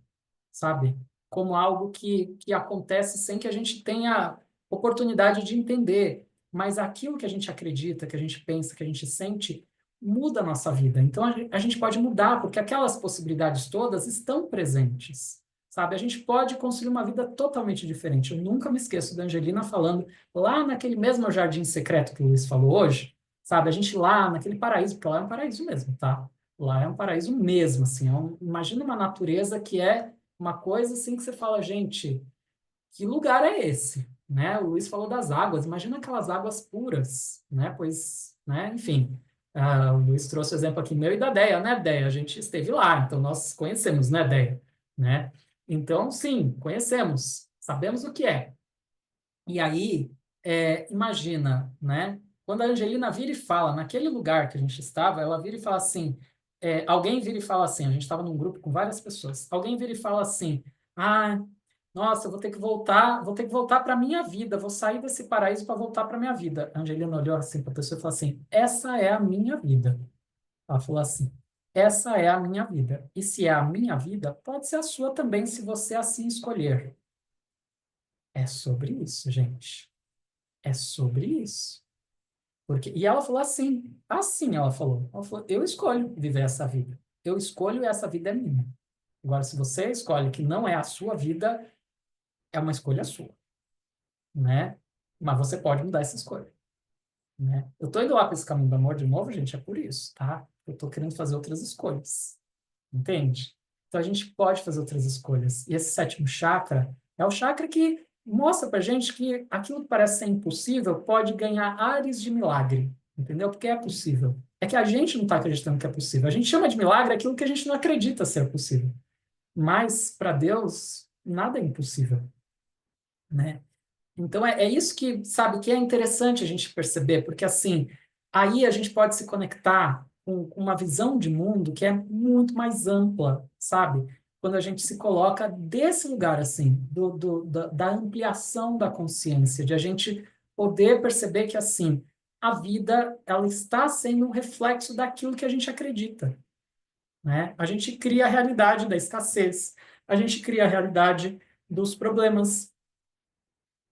sabe? Como algo que acontece sem que a gente tenha oportunidade de entender. Mas aquilo que a gente acredita, que a gente pensa, que a gente sente, muda a nossa vida. Então, a gente pode mudar, porque aquelas possibilidades todas estão presentes, sabe? A gente pode construir uma vida totalmente diferente. Eu nunca me esqueço da Angelina falando lá naquele mesmo jardim secreto que o Luiz falou hoje, sabe? A gente lá naquele paraíso, porque lá é um paraíso mesmo, tá? Lá é um paraíso mesmo, assim. Imagina uma natureza que é uma coisa assim que você fala, gente, que lugar é esse? Né? O Luiz falou das águas, imagina aquelas águas puras, né? Pois, né? Enfim, o Luiz trouxe o exemplo aqui meu e da Deia, né, Deia? A gente esteve lá, então nós conhecemos, né, Deia? Né? Então, sim, conhecemos, sabemos o que é. E aí, imagina, né? Quando a Angelina vira e fala, naquele lugar que a gente estava, ela vira e fala assim, alguém vira e fala assim, a gente estava num grupo com várias pessoas, alguém vira e fala assim, ah, nossa, eu vou ter que voltar para minha vida, vou sair desse paraíso para voltar para minha vida. A Angelina olhou assim para a pessoa e falou assim, essa é a minha vida. Ela falou assim, essa é a minha vida. E se é a minha vida, pode ser a sua também, se você assim escolher. É sobre isso, gente. É sobre isso. E ela falou assim ela falou, eu escolho viver essa vida. Eu escolho e essa vida é minha. Agora, se você escolhe que não é a sua vida, é uma escolha sua, né? Mas você pode mudar essa escolha, né? Eu tô indo lá para esse caminho do amor de novo, gente, é por isso, tá? Eu tô querendo fazer outras escolhas, entende? Então a gente pode fazer outras escolhas. E esse sétimo chakra é o chakra que mostra pra gente que aquilo que parece ser impossível pode ganhar ares de milagre, entendeu? Porque é possível. É que a gente não está acreditando que é possível. A gente chama de milagre aquilo que a gente não acredita ser possível. Mas para Deus, nada é impossível, né? Então é isso que, sabe, que é interessante a gente perceber, porque assim, aí a gente pode se conectar com uma visão de mundo que é muito mais ampla, sabe? Quando a gente se coloca desse lugar, assim, da ampliação da consciência, de a gente poder perceber que, assim, a vida, ela está sendo um reflexo daquilo que a gente acredita, né? A gente cria a realidade da escassez, a gente cria a realidade dos problemas.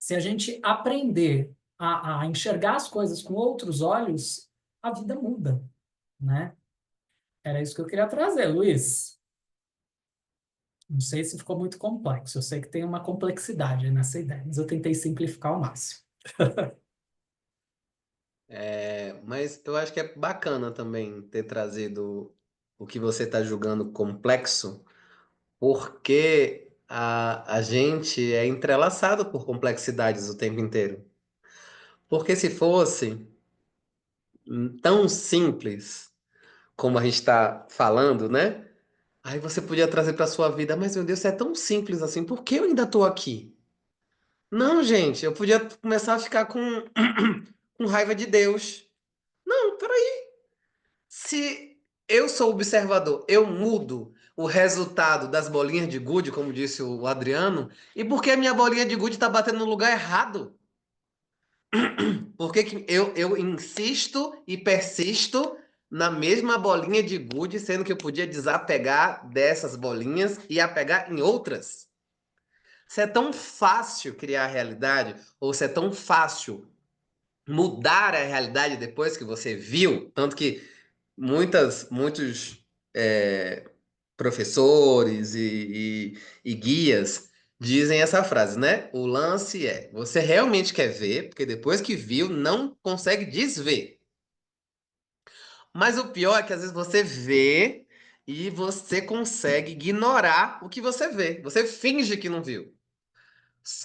Se a gente aprender a enxergar as coisas com outros olhos, a vida muda, né? Era isso que eu queria trazer, Luiz. Não sei se ficou muito complexo. Eu sei que tem uma complexidade nessa ideia, mas eu tentei simplificar ao máximo. Mas eu acho que é bacana também ter trazido o que você está julgando complexo, porque a gente é entrelaçado por complexidades o tempo inteiro. Porque se fosse tão simples como a gente está falando, né? Aí você podia trazer para sua vida, mas meu Deus, isso é tão simples assim, por que eu ainda estou aqui? Não, gente, eu podia começar a ficar com, com raiva de Deus. Não, peraí. Se eu sou observador, eu mudo o resultado das bolinhas de gude, como disse o Adriano, e por que a minha bolinha de gude está batendo no lugar errado? Por que que eu insisto e persisto na mesma bolinha de gude, sendo que eu podia desapegar dessas bolinhas e apegar em outras? Se é tão fácil criar a realidade, ou se é tão fácil mudar a realidade depois que você viu, tanto que muitos professores e guias dizem essa frase, né? O lance é, você realmente quer ver, porque depois que viu, não consegue desver. Mas o pior é que às vezes você vê e você consegue ignorar o que você vê. Você finge que não viu.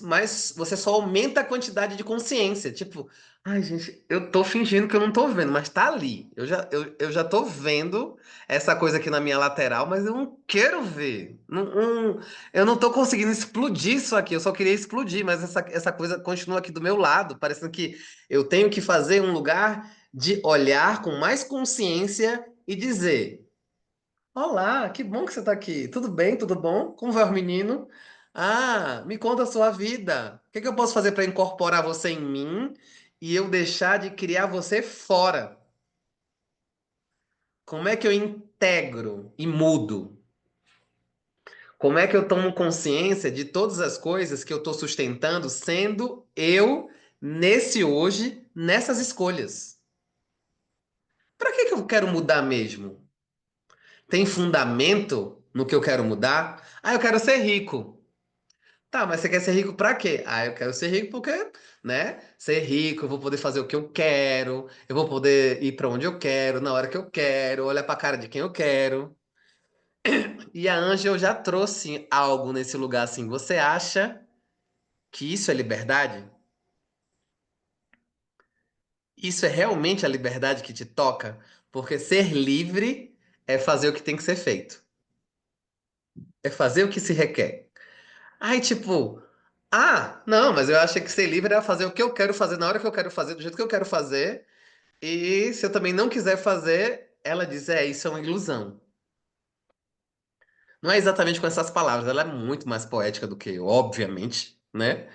mas você só aumenta a quantidade de consciência. Tipo, ai, gente, eu tô fingindo que eu não tô vendo, mas tá ali. Eu já tô vendo essa coisa aqui na minha lateral, mas eu não quero ver. Eu não tô conseguindo explodir isso aqui. Eu só queria explodir, mas essa coisa continua aqui do meu lado, parecendo que eu tenho que fazer um lugar de olhar com mais consciência e dizer. Olá, que bom que você está aqui. Tudo bem? Tudo bom? Como vai o menino? Ah, me conta a sua vida. O que que eu posso fazer para incorporar você em mim e eu deixar de criar você fora? Como é que eu integro e mudo? Como é que eu tomo consciência de todas as coisas que eu estou sustentando sendo eu nesse hoje, nessas escolhas? Para que que eu quero mudar mesmo? Tem fundamento no que eu quero mudar? Ah, eu quero ser rico. Tá, mas você quer ser rico pra quê? Ah, eu quero ser rico porque, né? Ser rico, eu vou poder fazer o que eu quero, eu vou poder ir pra onde eu quero, na hora que eu quero, olhar pra cara de quem eu quero. E a Ângela já trouxe algo nesse lugar assim. Você acha que isso é liberdade? Isso é realmente a liberdade que te toca? Porque ser livre é fazer o que tem que ser feito. É fazer o que se requer. Aí, tipo, ah, não, mas eu achei que ser livre era fazer o que eu quero fazer, na hora que eu quero fazer, do jeito que eu quero fazer. E se eu também não quiser fazer, ela diz: isso é uma ilusão. Não é exatamente com essas palavras, ela é muito mais poética do que eu, obviamente, né?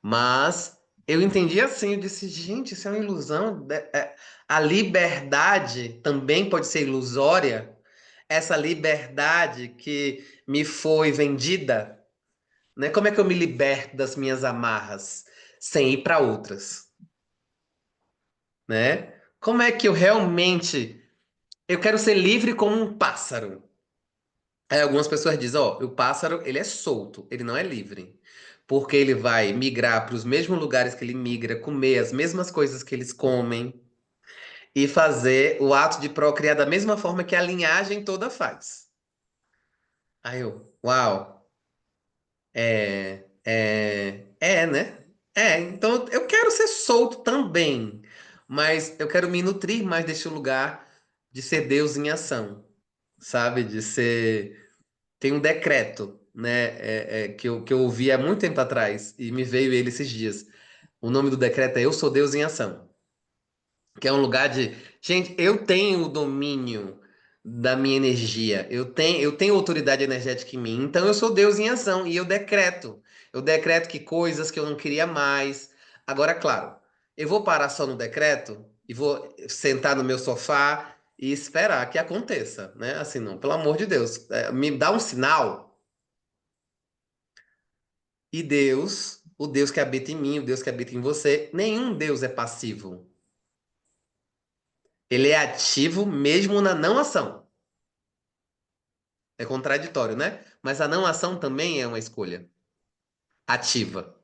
Mas eu entendi assim, eu disse: gente, isso é uma ilusão. A liberdade também pode ser ilusória. Essa liberdade que me foi vendida, né? Como é que eu me liberto das minhas amarras sem ir para outras, né? Como é que eu realmente eu quero ser livre como um pássaro? Aí algumas pessoas dizem, ó, o pássaro, ele é solto, ele não é livre. Porque ele vai migrar para os mesmos lugares que ele migra, comer as mesmas coisas que eles comem e fazer o ato de procriar da mesma forma que a linhagem toda faz. Aí eu, uau, né? Então eu quero ser solto também, mas eu quero me nutrir mais deste lugar de ser Deus em ação, sabe? De ser. Tem um decreto, né? Que eu ouvi há muito tempo atrás e me veio ele esses dias. O nome do decreto é Eu Sou Deus em Ação, que é um lugar de, gente, eu tenho o domínio da minha energia, eu tenho autoridade energética em mim, então eu sou Deus em ação e eu decreto que coisas que eu não queria mais. Agora, claro, eu vou parar só no decreto e vou sentar no meu sofá e esperar que aconteça, né? Assim, não, pelo amor de Deus, me dá um sinal. E Deus, o Deus que habita em mim, o Deus que habita em você, nenhum Deus é passivo. Ele é ativo mesmo na não ação. É contraditório, né? Mas a não ação também é uma escolha ativa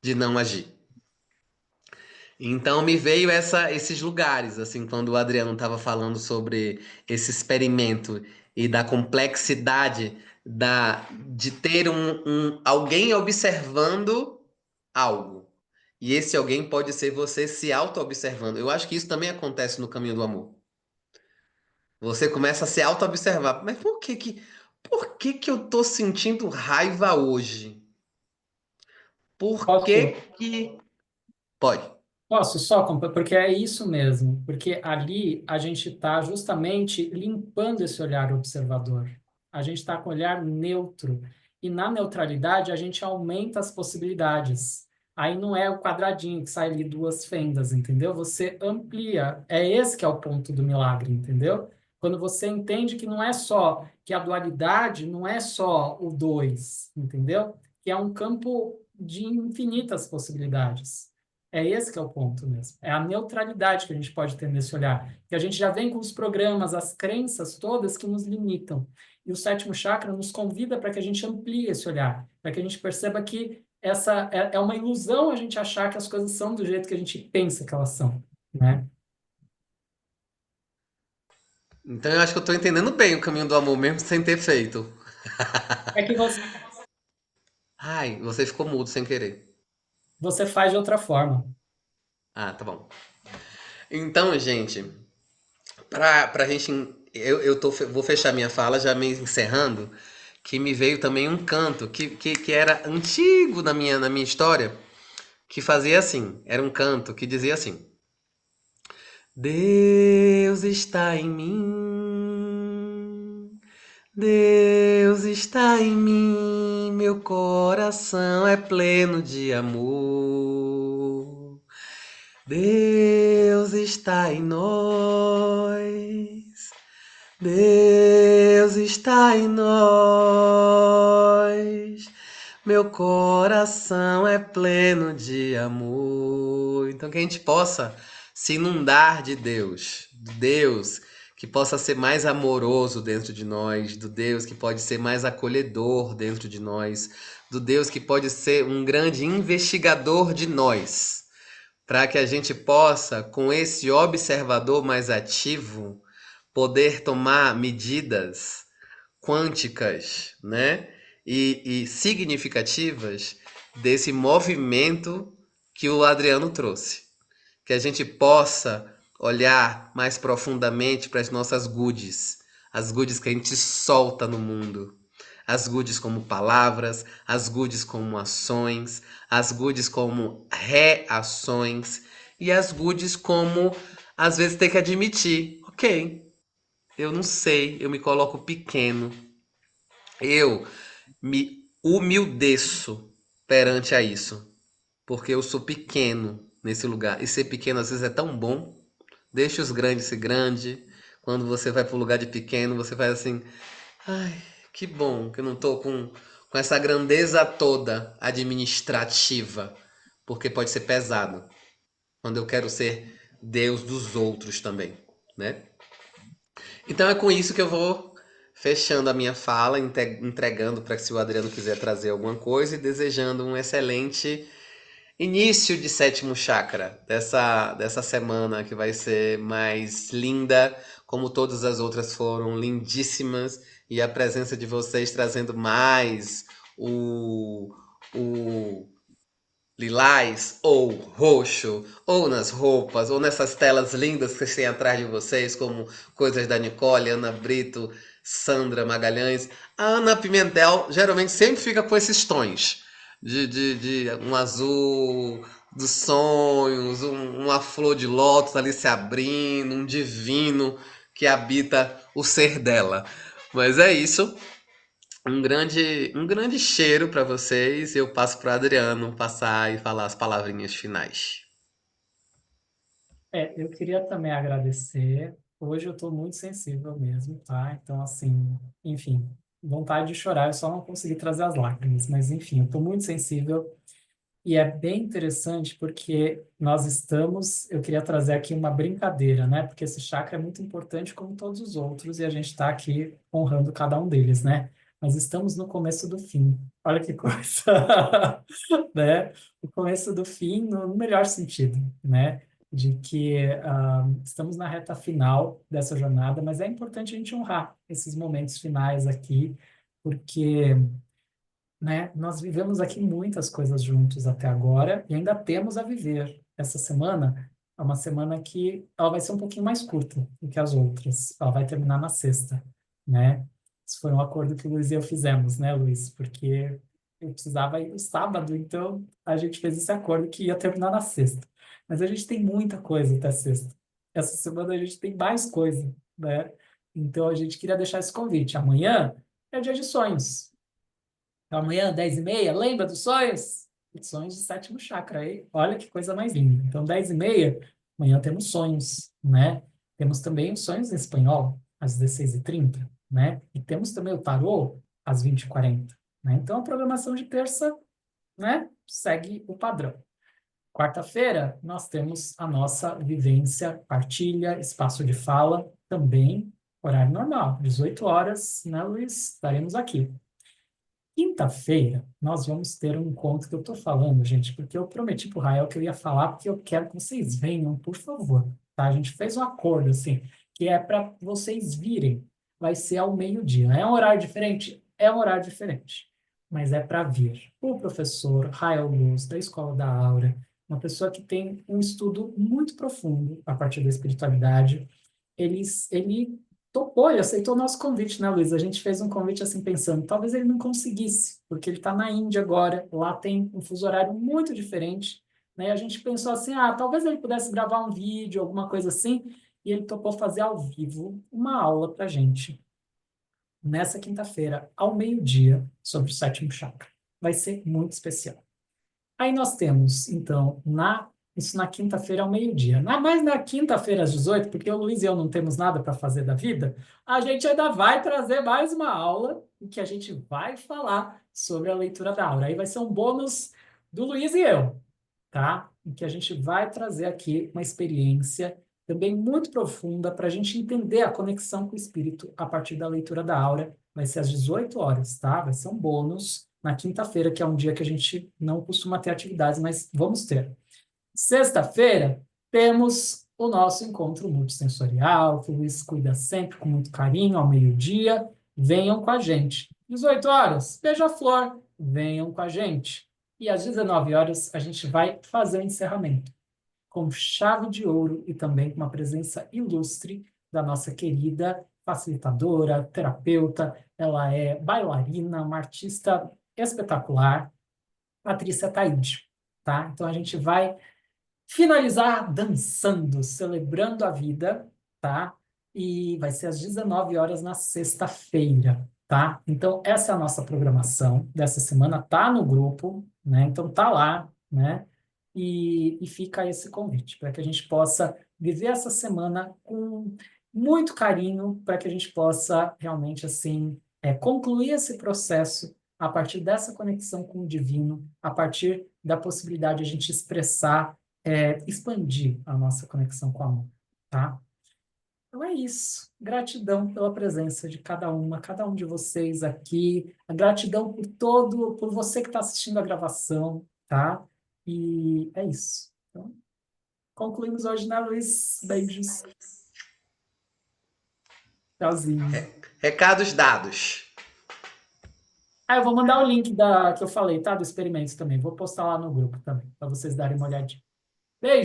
de não agir. Então me veio esses lugares, assim, quando o Adriano estava falando sobre esse experimento e da complexidade de ter alguém observando algo. E esse alguém pode ser você se auto-observando. Eu acho que isso também acontece no caminho do amor. Você começa a se auto-observar. Mas por que que eu tô sentindo raiva hoje? Por que Posso, que... Pode. posso só, porque é isso mesmo, porque ali a gente está justamente limpando esse olhar observador. A gente está com o olhar neutro. E na neutralidade a gente aumenta as possibilidades. Aí não é o quadradinho que sai ali duas fendas, entendeu? Você amplia. É esse que é o ponto do milagre, entendeu? Quando você entende que não é só, que a dualidade não é só o dois, entendeu? Que é um campo de infinitas possibilidades. É esse que é o ponto mesmo. É a neutralidade que a gente pode ter nesse olhar. Que a gente já vem com os programas, as crenças todas que nos limitam. E o sétimo chakra nos convida para que a gente amplie esse olhar, para que a gente perceba que essa é uma ilusão a gente achar que as coisas são do jeito que a gente pensa que elas são, né? Então eu acho que eu tô entendendo bem o caminho do amor, mesmo sem ter feito. É que você Ai, você ficou mudo sem querer. Você faz de outra forma. Ah, tá bom. Então, gente, pra gente. Vou fechar minha fala já me encerrando. Que me veio também um canto que era antigo na minha história, que fazia assim. Era um canto que dizia assim: Deus está em mim, Deus está em mim, meu coração é pleno de amor. Deus está em nós, Deus está em nós. Meu coração é pleno de amor. Então que a gente possa se inundar de Deus, do Deus que possa ser mais amoroso dentro de nós, do Deus que pode ser mais acolhedor dentro de nós, do Deus que pode ser um grande investigador de nós, para que a gente possa, com esse observador mais ativo, poder tomar medidas quânticas, né? E significativas desse movimento que o Adriano trouxe. Que a gente possa olhar mais profundamente para as nossas goodies, as goodies que a gente solta no mundo. As goodies como palavras, as goodies como ações, as goodies como reações e as goodies como às vezes ter que admitir, ok, eu não sei, eu me coloco pequeno, eu me humildeço perante a isso, porque eu sou pequeno nesse lugar. E ser pequeno às vezes é tão bom. Deixa os grandes ser grande. Quando você vai para o lugar de pequeno, você faz assim: ai, que bom que eu não tô com essa grandeza toda administrativa, porque pode ser pesado. Quando eu quero ser Deus dos outros também, né? Então é com isso que eu vou fechando a minha fala, entregando para que se o Adriano quiser trazer alguma coisa e desejando um excelente início de sétimo chakra dessa semana que vai ser mais linda, como todas as outras foram lindíssimas, e a presença de vocês trazendo mais o lilás ou roxo, ou nas roupas, ou nessas telas lindas que vocês têm atrás de vocês, como coisas da Nicole, Ana Brito, Sandra Magalhães. A Ana Pimentel geralmente sempre fica com esses tons de um azul dos sonhos, uma flor de lótus ali se abrindo, um divino que habita o ser dela. Mas é isso. Um grande cheiro para vocês. Eu passo para Adriano passar e falar as palavrinhas finais. Eu queria também agradecer. Hoje eu estou muito sensível mesmo, tá? Então, assim, enfim, vontade de chorar, eu só não consegui trazer as lágrimas, mas enfim, eu estou muito sensível e é bem interessante porque nós estamos. Eu queria trazer aqui uma brincadeira, né? Porque esse chakra é muito importante como todos os outros e a gente está aqui honrando cada um deles, né? Mas estamos no começo do fim. Olha que coisa, né? O começo do fim no melhor sentido, né? De que estamos na reta final dessa jornada, mas é importante a gente honrar esses momentos finais aqui, porque, né, nós vivemos aqui muitas coisas juntos até agora e ainda temos a viver. Essa semana é uma semana que ela vai ser um pouquinho mais curta do que as outras. Ela vai terminar na sexta, né? Isso foi um acordo que o Luiz e eu fizemos, né, Luiz? Porque eu precisava ir no sábado, então a gente fez esse acordo que ia terminar na sexta. Mas a gente tem muita coisa até sexta. Essa semana a gente tem mais coisa, né? Então a gente queria deixar esse convite. Amanhã é dia de sonhos. Então, amanhã, 10h30, lembra dos sonhos? Os sonhos de sétimo chakra aí. Olha que coisa mais linda. Então, 10h30, amanhã temos sonhos, né? Temos também os sonhos em espanhol, às 16h30, né? E temos também o tarô, às 20h40, né? Então, a programação de terça, né, segue o padrão. Quarta-feira, nós temos a nossa vivência, partilha, espaço de fala, também horário normal, 18 horas, né, Luiz? Estaremos aqui. Quinta-feira, nós vamos ter um encontro que eu estou falando, gente, porque eu prometi para o Rael que eu ia falar, porque eu quero que vocês venham, por favor. Tá? A gente fez um acordo, assim, que é para vocês virem. Vai ser ao meio-dia. É um horário diferente? É um horário diferente. mas é para vir. O professor Rael Luz, da Escola da Aura, uma pessoa que tem um estudo muito profundo a partir da espiritualidade, ele topou, ele aceitou o nosso convite, né, Luiz? A gente fez um convite assim pensando, talvez ele não conseguisse, porque ele está na Índia agora, lá tem um fuso horário muito diferente, né? E a gente pensou assim, talvez ele pudesse gravar um vídeo, alguma coisa assim, e ele topou fazer ao vivo uma aula para a gente nessa quinta-feira, ao meio-dia, sobre o sétimo chakra. Vai ser muito especial. Aí nós temos, então, isso na quinta-feira ao meio-dia. Mas na quinta-feira às 18, porque o Luiz e eu não temos nada para fazer da vida, a gente ainda vai trazer mais uma aula em que a gente vai falar sobre a leitura da aura. Aí vai ser um bônus do Luiz e eu, tá? Em que a gente vai trazer aqui uma experiência também muito profunda para a gente entender a conexão com o espírito a partir da leitura da aura. Vai ser às 18 horas, tá? Vai ser um bônus na quinta-feira, que é um dia que a gente não costuma ter atividades, mas vamos ter. Sexta-feira, temos o nosso encontro multissensorial, que o Luiz cuida sempre com muito carinho, ao meio-dia. Venham com a gente. 18 horas, Beija-Flor, venham com a gente. E às 19 horas, a gente vai fazer o encerramento com chave de ouro e também com uma presença ilustre da nossa querida facilitadora, terapeuta. Ela é bailarina, uma artista espetacular, Patrícia Taide, tá? Então a gente vai finalizar dançando, celebrando a vida, tá? E vai ser às 19 horas na sexta-feira, tá? Então essa é a nossa programação dessa semana, tá no grupo, né? Então tá lá, né? E fica esse convite para que a gente possa viver essa semana com muito carinho, para que a gente possa realmente assim concluir esse processo a partir dessa conexão com o divino, a partir da possibilidade de a gente expressar, expandir a nossa conexão com o amor, tá? Então é isso. Gratidão pela presença de cada um de vocês aqui. A gratidão por você que está assistindo a gravação, tá? E é isso. Então, concluímos hoje, né, Luiz? Beijos. Tchauzinho. Recados dados. Eu vou mandar o link que eu falei, tá? Do experimento também. Vou postar lá no grupo também, para vocês darem uma olhadinha.